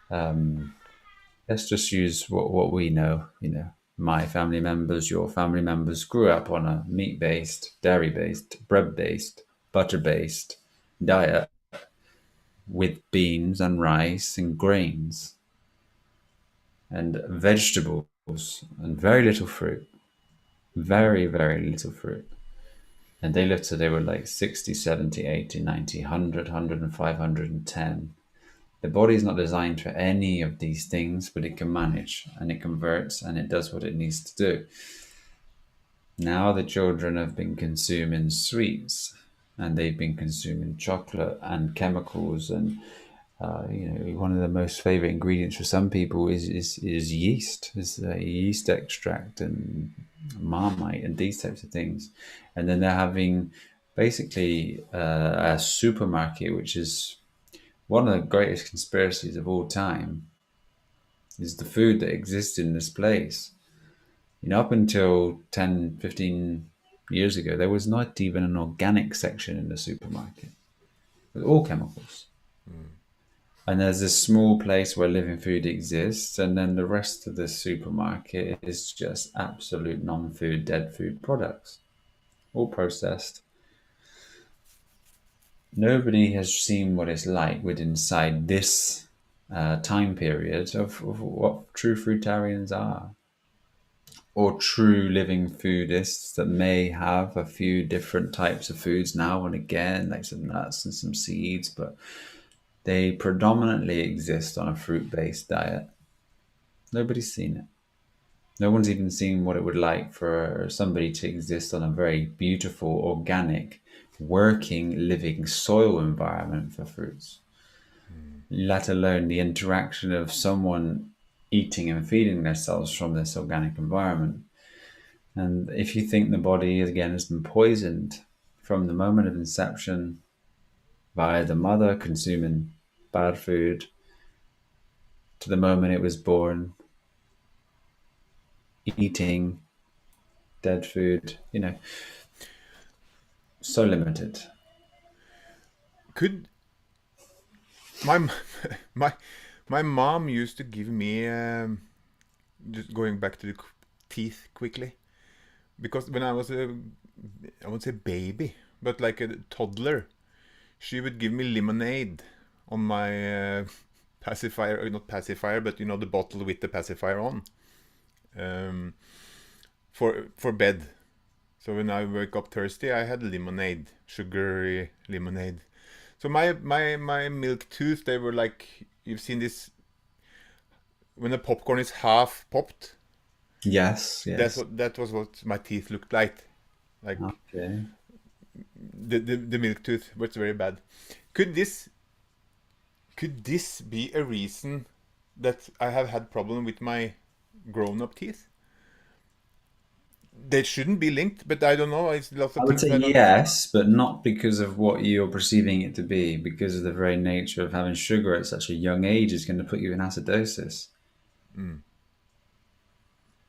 Let's just use what we know. My family members, your family members grew up on a meat-based, dairy-based, bread-based, butter-based diet with beans and rice and grains and vegetables and very little fruit. Very, very little fruit. And they lived till they were like 60, 70, 80, 90, 100, 105, 110. The body is not designed for any of these things, but it can manage and it converts and it does what it needs to do. Now the children have been consuming sweets and they've been consuming chocolate and chemicals and one of the most favorite ingredients for some people is yeast, is yeast extract and marmite and these types of things, and then they're having basically a supermarket, which is one of the greatest conspiracies of all time, is the food that exists in this place. Up until 10, 15 years ago, there was not even an organic section in the supermarket. It was all chemicals. Mm. And there's this small place where living food exists, and then the rest of the supermarket is just absolute non-food, dead food products, all processed. Nobody has seen what it's like within inside this time period of what true fruitarians are, or true living foodists that may have a few different types of foods now and again, like some nuts and some seeds, but they predominantly exist on a fruit-based diet. Nobody's seen it. No one's even seen what it would like for somebody to exist on a very beautiful, organic, working, living soil environment for fruits, let alone the interaction of someone eating and feeding themselves from this organic environment. And if you think the body, again, has been poisoned from the moment of inception by the mother consuming bad food to the moment it was born, eating dead food, so limited. Could my my my mom used to give me just going back to the teeth quickly, because when I was I won't say baby, but like a toddler, she would give me lemonade on my pacifier, not pacifier, but the bottle with the pacifier on, um, for bed. So when I wake up thirsty, I had lemonade, sugary lemonade. So my milk tooth, they were like, you've seen this when the popcorn is half popped. Yes, That's yes. what that was what my teeth looked like. Like Okay. the milk tooth was very bad. Could this could this be a reason that I have had problem with my grown-up teeth? They shouldn't be linked, but I don't know. It's lots I of would things say I don't. yes, but not because of what you're perceiving it to be, because of the very nature of having sugar at such a young age is going to put you in acidosis. Mm.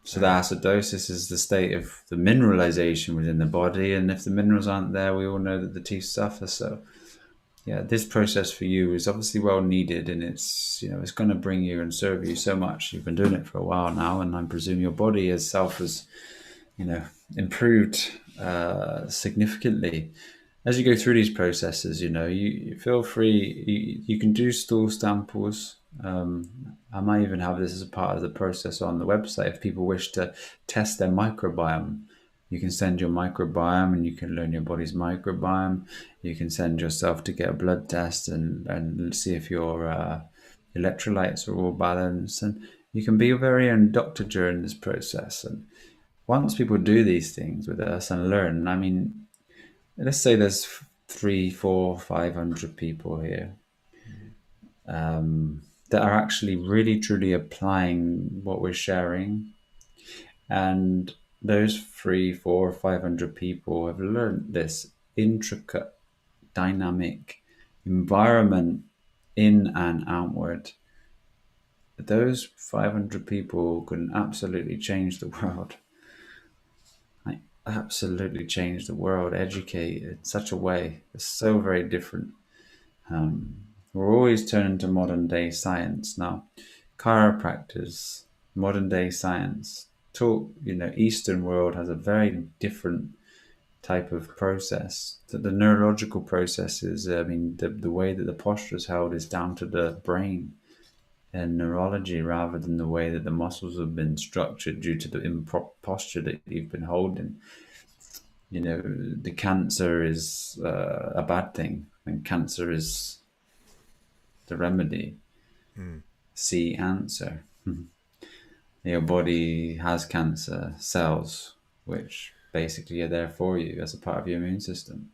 So the Yeah. acidosis is the state of the mineralization within the body, and if the minerals aren't there, we all know that the teeth suffer. So yeah, this process for you is obviously well needed, and it's going to bring you and serve you so much. You've been doing it for a while now, and I presume your body itself has you know improved significantly as you go through these processes. You feel free. You can do stool samples. I might even have this as a part of the process on the website if people wish to test their microbiome. You can send your microbiome and you can learn your body's microbiome. You can send yourself to get a blood test and see if your electrolytes are all balanced. And you can be your very own doctor during this process. And once people do these things with us and learn, I mean, let's say there's three, four, 500 people here that are actually really truly applying what we're sharing. And those three, four, 500 people have learned this intricate, dynamic environment in and outward. Those 500 people can absolutely change the world. Like, absolutely change the world, educate in such a way. It's so very different. We're always turning to modern day science now. Chiropractors, modern day science, Eastern world has a very different type of process. The neurological processes, I mean, the way that the posture is held is down to the brain and neurology rather than the way that the muscles have been structured due to the improper posture that you've been holding. The cancer is a bad thing, and cancer is the remedy. Mm. See answer. Your body has cancer cells, which basically are there for you as a part of your immune system.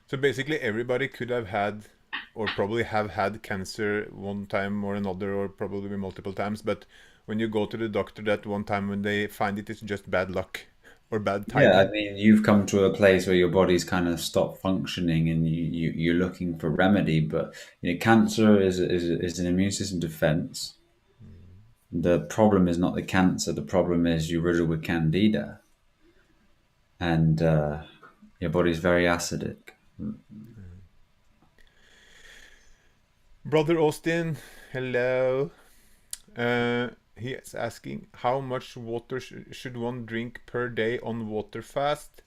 So basically, everybody could have had, or probably have had cancer one time or another, or probably multiple times. But when you go to the doctor that one time, when they find it, it's just bad luck or bad Yeah, I timing. mean, you've come to a place where your body's kind of stopped functioning, and you're looking for remedy. But cancer is an immune system defense. The problem is not the cancer. The problem is you're riddled with candida, and your body's very acidic. Brother Austin, hello. He is asking how much water should one drink per day on water fast,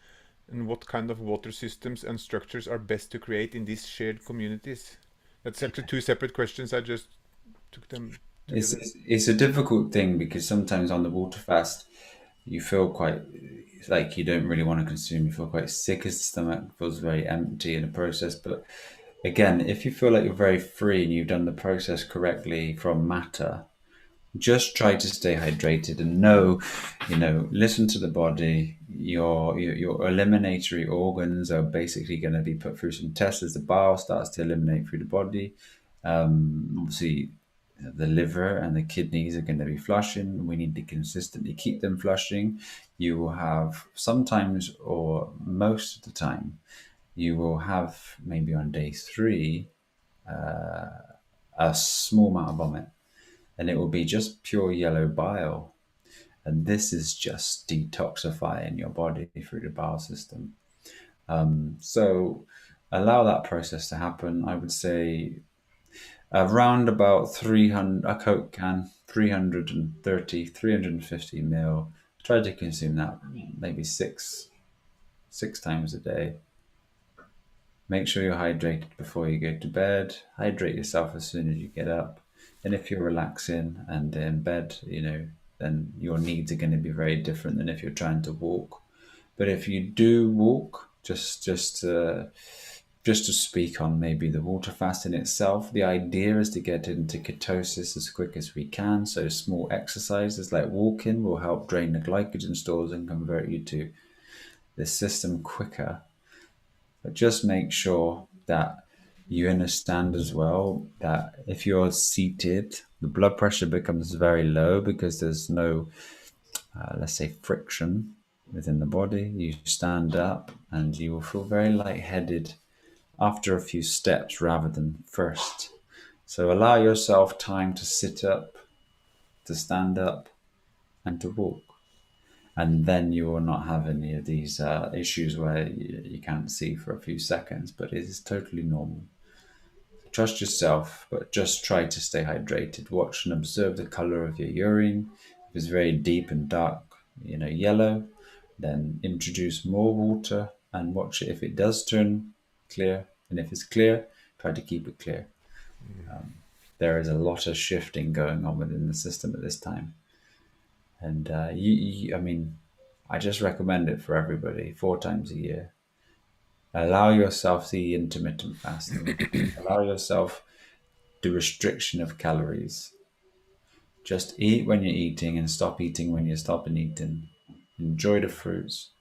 and what kind of water systems and structures are best to create in these shared communities. That's actually two separate questions. I just took them It's, together. it's it's a difficult thing because sometimes on the water fast, you feel quite like you don't really want to consume. You feel quite sick as the stomach feels very empty in the process. But again, if you feel like you're very free and you've done the process correctly from matter, just try to stay hydrated and know, listen to the body. Your eliminatory organs are basically going to be put through some tests as the bile starts to eliminate through the body. Obviously, the liver and the kidneys are going to be flushing. We need to consistently keep them flushing. You will have sometimes, or most of the time, you will have maybe on day 3 a small amount of vomit, and it will be just pure yellow bile. And this is just detoxifying your body through the bile system. So allow that process to happen. I would say around about 300, a Coke can, 330, 350 mil. Try to consume that maybe six times a day. Make sure you're hydrated before you go to bed. Hydrate yourself as soon as you get up. And if you're relaxing and in bed, then your needs are going to be very different than if you're trying to walk. But if you do walk, just to speak on maybe the water fasting itself, the idea is to get into ketosis as quick as we can. So small exercises like walking will help drain the glycogen stores and convert you to the system quicker. But just make sure that you understand as well that if you're seated, the blood pressure becomes very low because there's no, let's say, friction within the body. You stand up and you will feel very lightheaded after a few steps rather than first. So allow yourself time to sit up, to stand up, and to walk. And then you will not have any of these issues where you can't see for a few seconds, but it is totally normal. Trust yourself, but just try to stay hydrated. Watch and observe the color of your urine. If it's very deep and dark, yellow, then introduce more water and watch it if it does turn clear. And if it's clear, try to keep it clear. There is a lot of shifting going on within the system at this time. And I mean, I just recommend it for everybody 4 times a year. Allow yourself the intermittent fasting. Allow yourself the restriction of calories. Just eat when you're eating and stop eating when you're stopping eating. Enjoy the fruits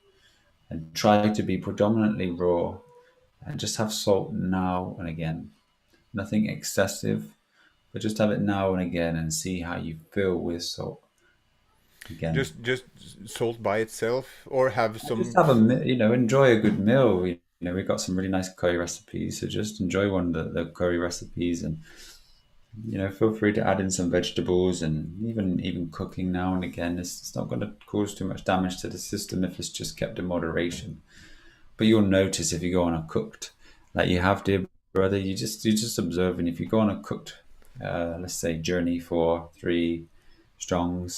and try to be predominantly raw and just have salt now and again. Nothing excessive, but just have it now and again and see how you feel with salt. Again, Just salt by itself, or have just some. have enjoy a good meal. We've got some really nice curry recipes, so just enjoy one of the curry recipes, and feel free to add in some vegetables, and even cooking now and again. It's not going to cause too much damage to the system if it's just kept in moderation. But you'll notice if you go on a cooked, like you have, dear brother, you just observe, and if you go on a cooked, let's say journey for 3 strong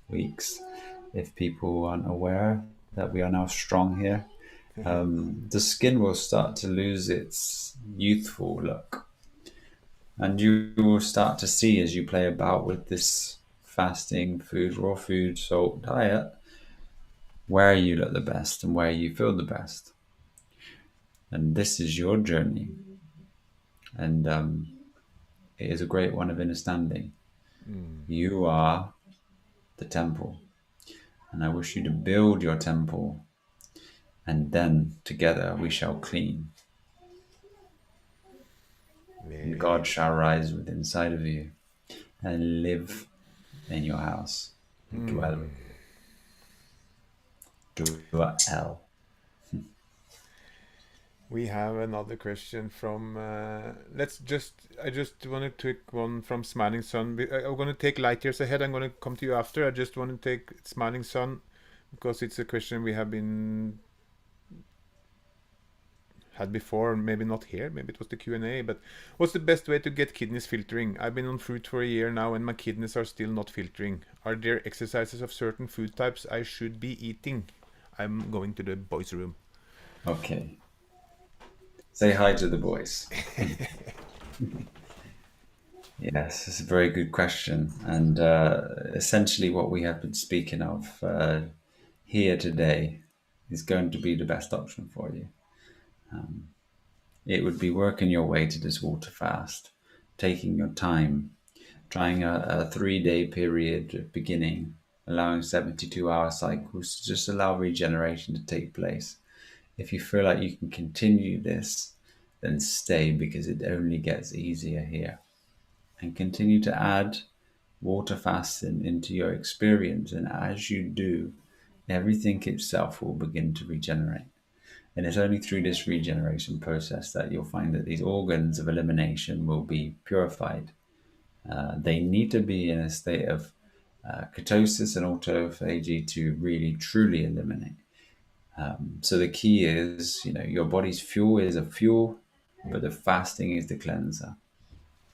weeks, if people aren't aware that we are now strong here, the skin will start to lose its youthful look. And you will start to see as you play about with this fasting food, raw food, salt diet, where you look the best and where you feel the best. And this is your journey. And it is a great one of understanding. You are the temple. And I wish you to build your temple. And then together we shall clean. And Very. God shall rise within inside of you and live in your house. Dwell. Dwell. We have another question from. Let's just. I just want to take one from Smiling Sun. I'm going to take light years ahead. I'm going to come to you after. I just want to take Smiling Sun because it's a question we have been had before, maybe not here, maybe it was the Q&A, but what's the best way to get kidneys filtering? I've been on fruit for a year now and my kidneys are still not filtering. Are there exercises of certain food types I should be eating? I'm going to the boys' room. Okay. Say hi to the boys. Yes, it's a very good question. And essentially, what we have been speaking of here today is going to be the best option for you. It would be working your way to this water fast, taking your time, trying a 3 day period of beginning, allowing 72-hour cycles to just allow regeneration to take place. If you feel like you can continue this, then stay, because it only gets easier here. And continue to add water fasting into your experience. And as you do, everything itself will begin to regenerate. And it's only through this regeneration process that you'll find that these organs of elimination will be purified. They need to be in a state of ketosis and autophagy to really truly eliminate. So the key is, your body's fuel is a fuel, but the fasting is the cleanser.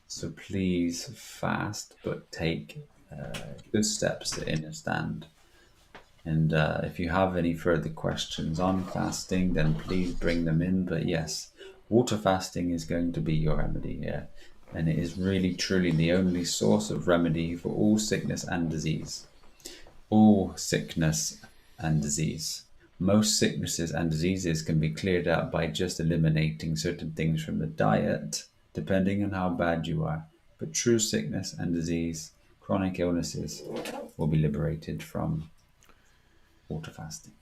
So please fast, but take good steps to understand. And if you have any further questions on fasting, then please bring them in. But yes, water fasting is going to be your remedy here. And it is really, truly the only source of remedy for all sickness and disease. All sickness and disease. Most sicknesses and diseases can be cleared out by just eliminating certain things from the diet, depending on how bad you are. But true sickness and disease, chronic illnesses, will be liberated from water fasting.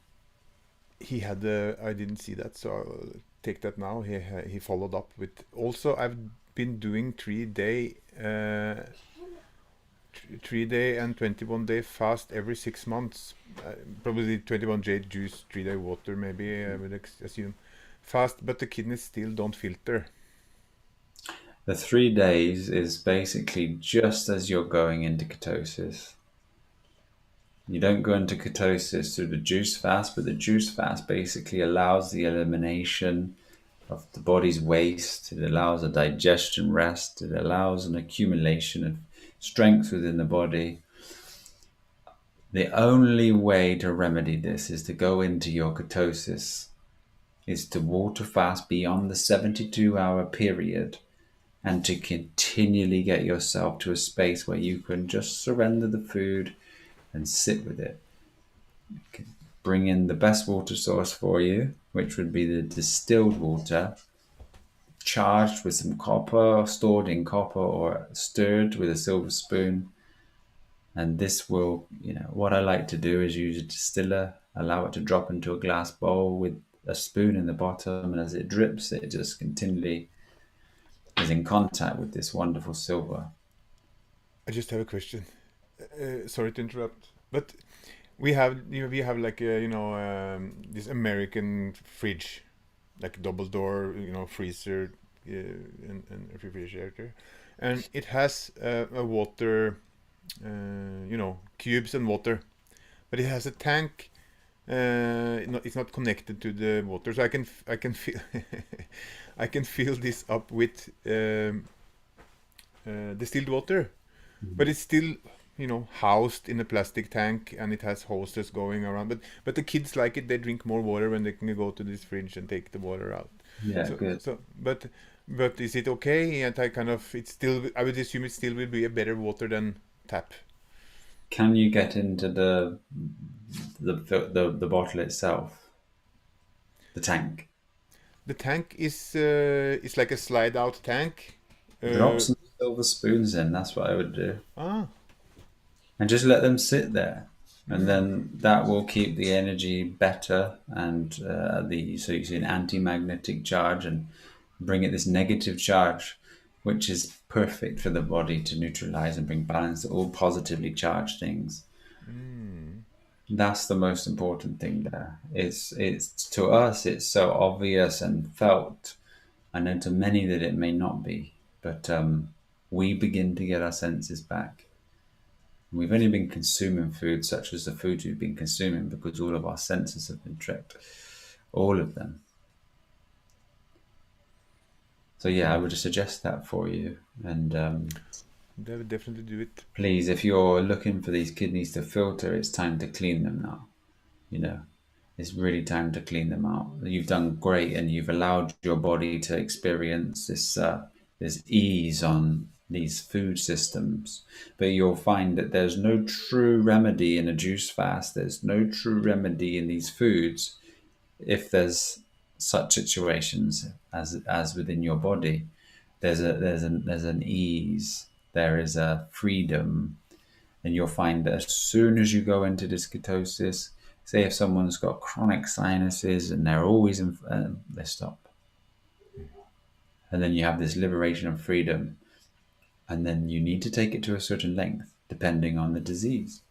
He had I didn't see that, so I'll take that now. He followed up with, also I've been doing 3 day 3 day and 21 day fast every 6 months. Probably 21 day juice, 3 day water, maybe I would assume. Fast, but the kidneys still don't filter. The 3 days is basically just as you're going into ketosis. You don't go into ketosis through the juice fast, but the juice fast basically allows the elimination of the body's waste. It allows a digestion rest. It allows an accumulation of strength within the body. The only way to remedy this is to go into your ketosis, is to water fast beyond the 72-hour period, and to continually get yourself to a space where you can just surrender the food and sit with it. Bring in the best water source for you, which would be the distilled water, charged with some copper, stored in copper, or stirred with a silver spoon. And this will, what I like to do is use a distiller, allow it to drop into a glass bowl with a spoon in the bottom, and as it drips, it just continually is in contact with this wonderful silver. I just have a question. Sorry to interrupt, but we have like this American fridge, like double door, freezer, and refrigerator, and it has a water, cubes and water, but it has a tank. It's not connected to the water, so I can feel I can fill this up with distilled water, but it's still housed in a plastic tank, and it has hoses going around. But the kids like it. They drink more water when they can go to this fridge and take the water out. Yeah, So good. so but is it okay? And it's still, I would assume it still will be a better water than tap. Can you get into the bottle itself, the tank? The tank is like a slide out tank. Drop Uh, some silver spoons in. That's what I would do, ah. and just let them sit there, and Mm. then that will keep the energy better, and so you see an anti-magnetic charge and bring it this negative charge, which is perfect for the body to neutralize and bring balance to all positively charged things. Mm. That's the most important thing there. It's to us it's so obvious and felt, and then to many that it may not be. But we begin to get our senses back. We've only been consuming food such as the food we've been consuming because all of our senses have been tricked, all of them. So yeah, I would suggest that for you. And They would definitely do it. please, if you're looking for these kidneys to filter, it's time to clean them now. It's really time to clean them out. You've done great, and you've allowed your body to experience this ease on these food systems. But you'll find that there's no true remedy in a juice fast. There's no true remedy in these foods if there's such situations as within your body. There's an ease. there is a freedom, and you'll find that as soon as you go into this ketosis, say if someone's got chronic sinuses and they're always they stop, and then you have this liberation and freedom, and then you need to take it to a certain length depending on the disease.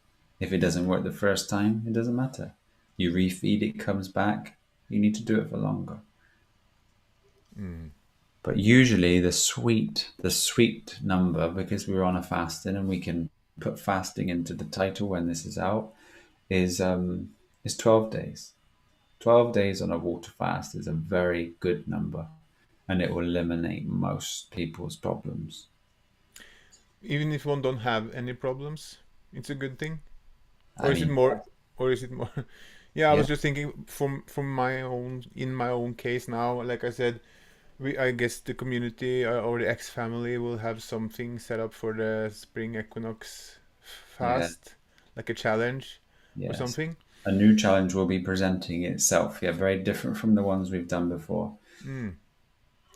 If it doesn't work the first time, it doesn't matter. You refeed, it comes back. You need to do it for longer. But usually the sweet number, because we're on a fasting and we can put fasting into the title when this is out, is 12 days. 12 days on a water fast is a very good number, and it will eliminate most people's problems. Even if one don't have any problems, it's a good thing. Or I is it mean, more? Or is it more? Yeah, I yeah, was just thinking from my own in my own case now. Like I said, I guess the community or the X family will have something set up for the spring equinox yeah, fast, like a challenge or yes. something. A new challenge will be presenting itself. Yeah, very different from the ones we've done before. Mm.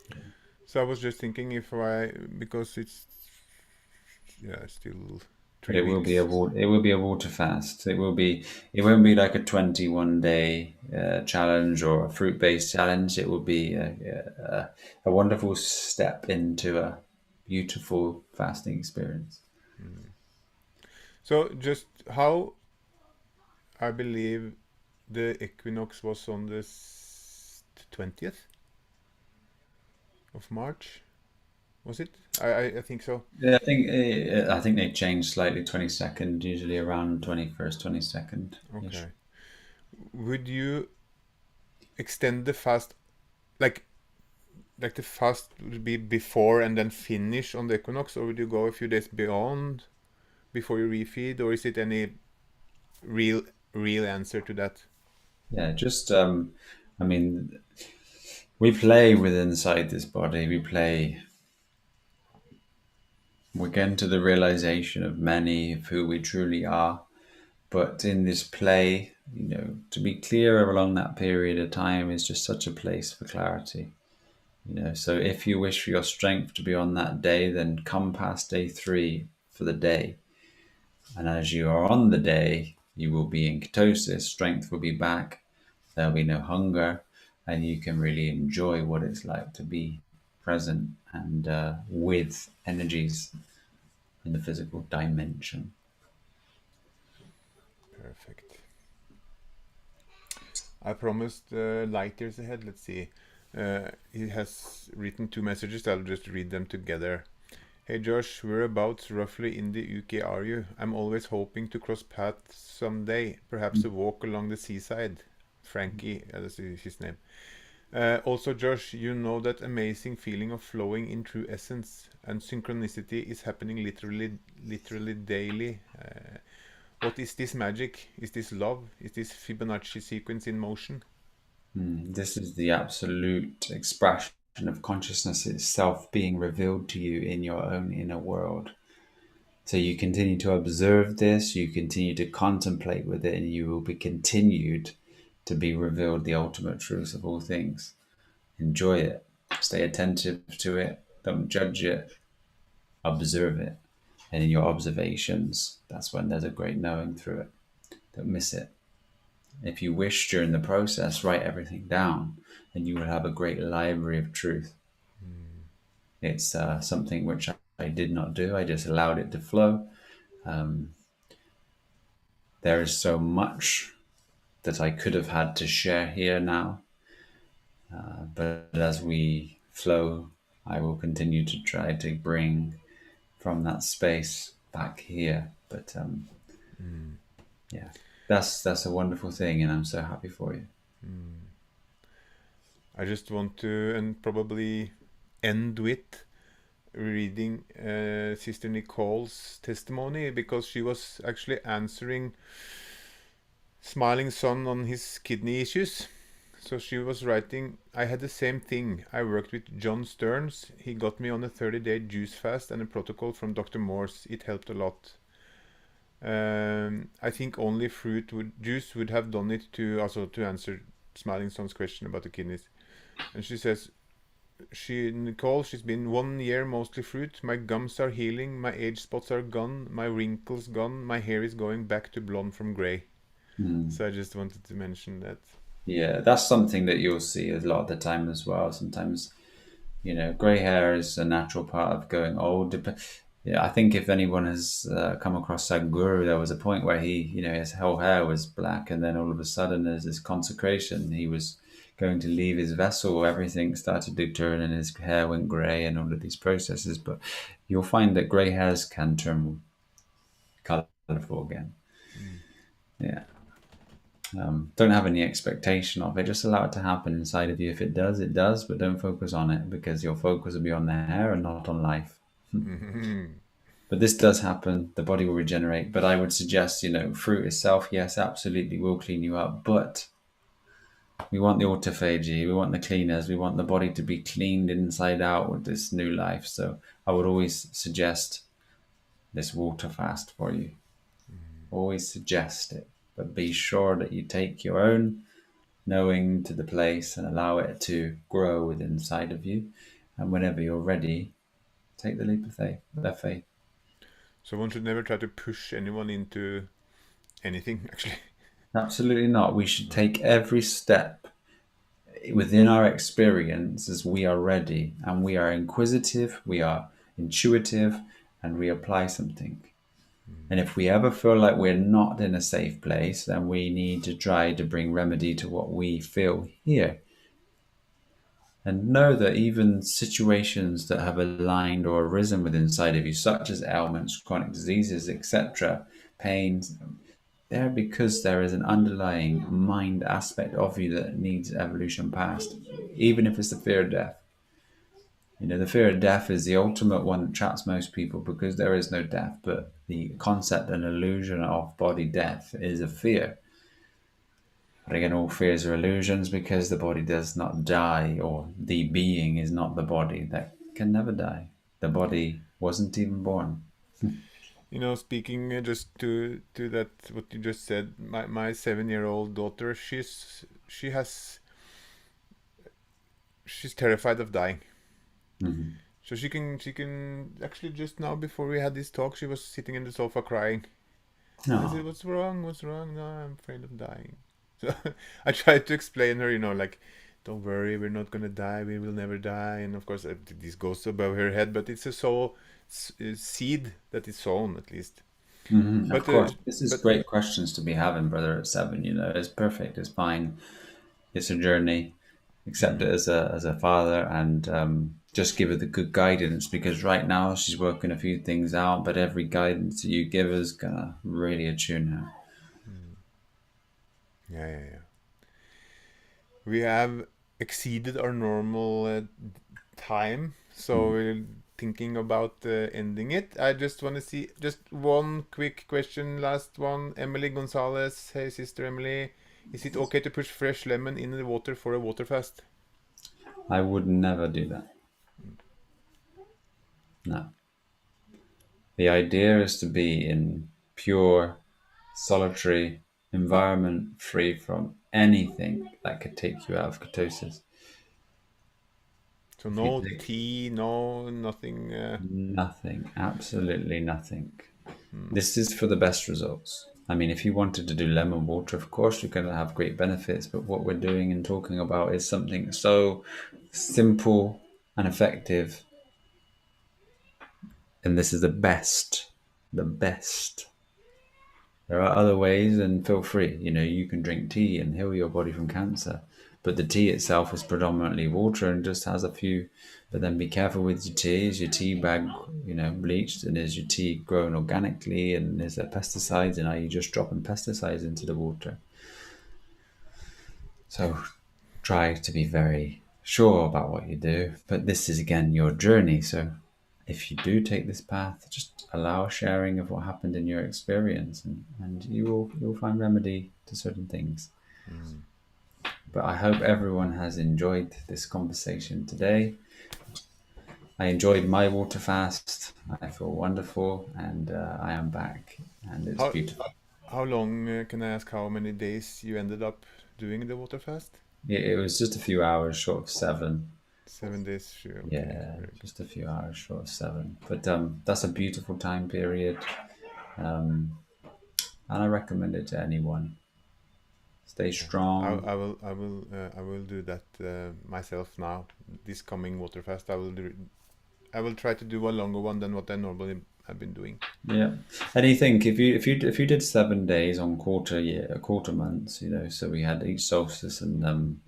Yeah. So I was just thinking if I because it's yeah still But three it will be weeks. a water fast. It won't be like a 21-day challenge or a fruit based challenge. It will be a wonderful step into a beautiful fasting experience. Mm. So just how I believe the equinox was on the 20th of March. Was it? I think so. Yeah, I think they change slightly. 22nd, usually around 21st, 22nd ish. Okay. Would you extend the fast like the fast would be before and then finish on the equinox, or would you go a few days beyond before you refeed, or is it any real real answer to that? Yeah, just I mean, we play with inside this body. We get into the realization of many of who we truly are. But in this play, to be clear along that period of time is just such a place for clarity. So if you wish for your strength to be on that day, then come past day 3 for the day. And as you are on the day, you will be in ketosis, strength will be back, there'll be no hunger, and you can really enjoy what it's like to be present and with energies in the physical dimension. Perfect. I promised light years ahead. Let's see. He has written two messages. I'll just read them together. Hey Josh, whereabouts roughly in the UK are you? I'm always hoping to cross paths someday, perhaps a walk along the seaside. Frankie, that's his name. Also, Josh, you know that amazing feeling of flowing in true essence, and synchronicity is happening literally daily. What is this magic? Is this love? Is this Fibonacci sequence in motion? This is the absolute expression of consciousness itself being revealed to you in your own inner world. So you continue to observe this, you continue to contemplate with it, and you will be continued to be revealed the ultimate truth of all things. Enjoy it, stay attentive to it, don't judge it, observe it. And in your observations, that's when there's a great knowing through it. Don't miss it. If you wish during the process, write everything down, and you will have a great library of truth. It's something which I did not do. I just allowed it to flow. Um, there is so much that I could have had to share here now, but as we flow, I will continue to try to bring from that space back here. But Mm. yeah, that's a wonderful thing, and I'm so happy for you. Mm. I just want to, and probably end with reading Sister Nicole's testimony, because she was actually answering Smiling Son on his kidney issues. So she was writing, I had the same thing. I worked with John Stearns. He got me on a 30-day juice fast and a protocol from Dr. Morse. It helped a lot. I think only juice would have done it to answer Smiling Son's question about the kidneys. And she says, Nicole, she's been 1 year mostly fruit. My gums are healing. My age spots are gone. My wrinkles gone. My hair is going back to blonde from gray. Mm. So I just wanted to mention that. Yeah, that's something that you'll see a lot of the time as well. Sometimes, grey hair is a natural part of going old. Yeah, I think if anyone has come across Sadhguru, there was a point where his whole hair was black, and then all of a sudden, there's this consecration. He was going to leave his vessel, everything started to turn, and his hair went grey, and all of these processes. But you'll find that grey hairs can turn colourful again. Mm. Yeah. Don't have any expectation of it. Just allow it to happen inside of you. If it does, it does, but don't focus on it because your focus will be on the hair and not on life. But this does happen. The body will regenerate. But I would suggest, fruit itself, yes, absolutely will clean you up. But we want the autophagy, we want the cleaners, we want the body to be cleaned inside out with this new life. So I would always suggest this water fast for you. Always suggest it. But be sure that you take your own knowing to the place and allow it to grow within inside of you. And whenever you're ready, take the leap of faith. Their faith. So one should never try to push anyone into anything, actually. Absolutely not. We should take every step within our experience as we are ready and we are inquisitive, we are intuitive, and we apply something. And if we ever feel like we're not in a safe place, then we need to try to bring remedy to what we feel here. And know that even situations that have aligned or arisen within inside of you, such as ailments, chronic diseases, etc., pains, they're because there is an underlying mind aspect of you that needs evolution past, even if it's the fear of death. The fear of death is the ultimate one that traps most people because there is no death, but the concept and illusion of body death is a fear. But again, all fears are illusions because the body does not die, or the being is not the body that can never die. The body wasn't even born. Speaking just to that, what you just said, my 7-year-old daughter, she's terrified of dying. Mm-hmm. So she can actually, just now before we had this talk, she was sitting in the sofa crying. And I said, No. "What's wrong? What's wrong?" "No, I'm afraid of dying." So I tried to explain her, like, "Don't worry, we're not gonna die. We will never die." And of course, this goes above her head, but it's a seed that is sown, at least. Mm-hmm. Of But course, this is but great questions to be having, brother. At 7, it's perfect. It's fine. It's a journey. Accept it mm, as a father, and just give her the good guidance because right now she's working a few things out. But every guidance that you give her is gonna really attune her. mm, yeah, yeah, yeah. We have exceeded our normal time, so Mhm. we're thinking about ending it. I just want to see just one quick question, last one. Emily Gonzalez, hey sister Emily, is it okay to push fresh lemon in the water for a water fast? I would never do that. Mm. No. The idea is to be in pure, solitary environment, free from anything that could take you out of ketosis. So If you no take tea, no nothing. nothing, absolutely nothing, Hmm. this is for the best results. I mean, if you wanted to do lemon water, of course, you're going to have great benefits. But what we're doing and talking about is something so simple and effective. And this is the best, the best. There are other ways, and feel free. You can drink tea and heal your body from cancer. But the tea itself is predominantly water and just has a few. But then be careful with your tea. Is your tea bag, bleached? And is your tea grown organically? And is there pesticides? And are you just dropping pesticides into the water? So try to be very sure about what you do. But this is again your journey. So if you do take this path, just allow sharing of what happened in your experience, and you'll find remedy to certain things. Hmm. But I hope everyone has enjoyed this conversation today. I enjoyed my water fast. I feel wonderful, and I am back, and it's How beautiful. how long can I ask? How many days you ended up doing the water fast? It was just a few hours short of 7. 7 days. Sure. Okay. Yeah, Very good. just a few hours short of 7. But that's a beautiful time period, um, and I recommend it to anyone. Stay Yeah. strong. I will do that myself now. This coming water fast, I will do. I will try to do a longer one than what I normally have been doing. Yeah, and you think if you did 7 days on quarter months, so we had each solstice and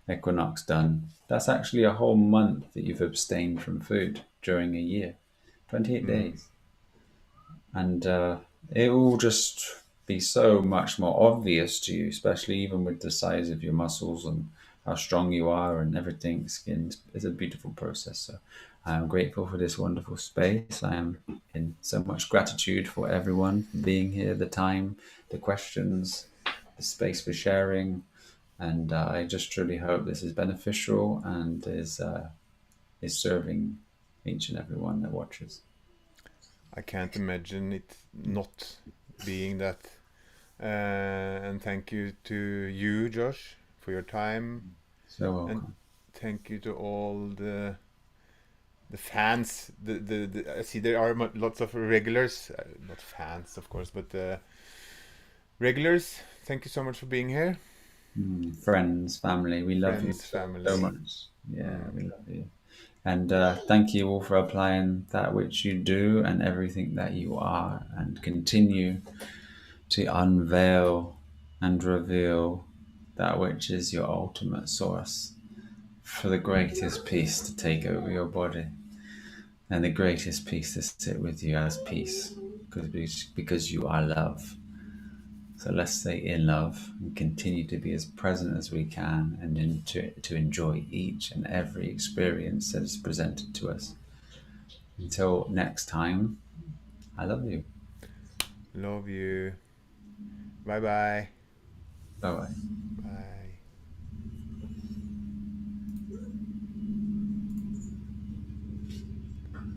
equinox done. That's actually a whole month that you've abstained from food during a year, 28 Mm. days. And it will just be so much more obvious to you, especially even with the size of your muscles and how strong you are and everything. Skin is a beautiful process. So I am grateful for this wonderful space. I am in so much gratitude for everyone being here, the time, the questions, the space for sharing. And I just truly hope this is beneficial and is serving each and every one that watches. I can't imagine it not being that. And thank you to you, Josh, for your time, So and welcome. thank you to all the fans. I see there are lots of regulars, not fans, of course, but regulars. Thank you so much for being here, Friends, family, we love you friends, so family. much. Yeah, Mm. we love you. And thank you all for applying that which you do and everything that you are, and continue to unveil and reveal that which is your ultimate source for the greatest peace to take over your body and the greatest peace to sit with you as peace because you are love. So let's stay in love and continue to be as present as we can and to enjoy each and every experience that is presented to us. Until next time, I love you. Love you. Bye bye. Bye bye.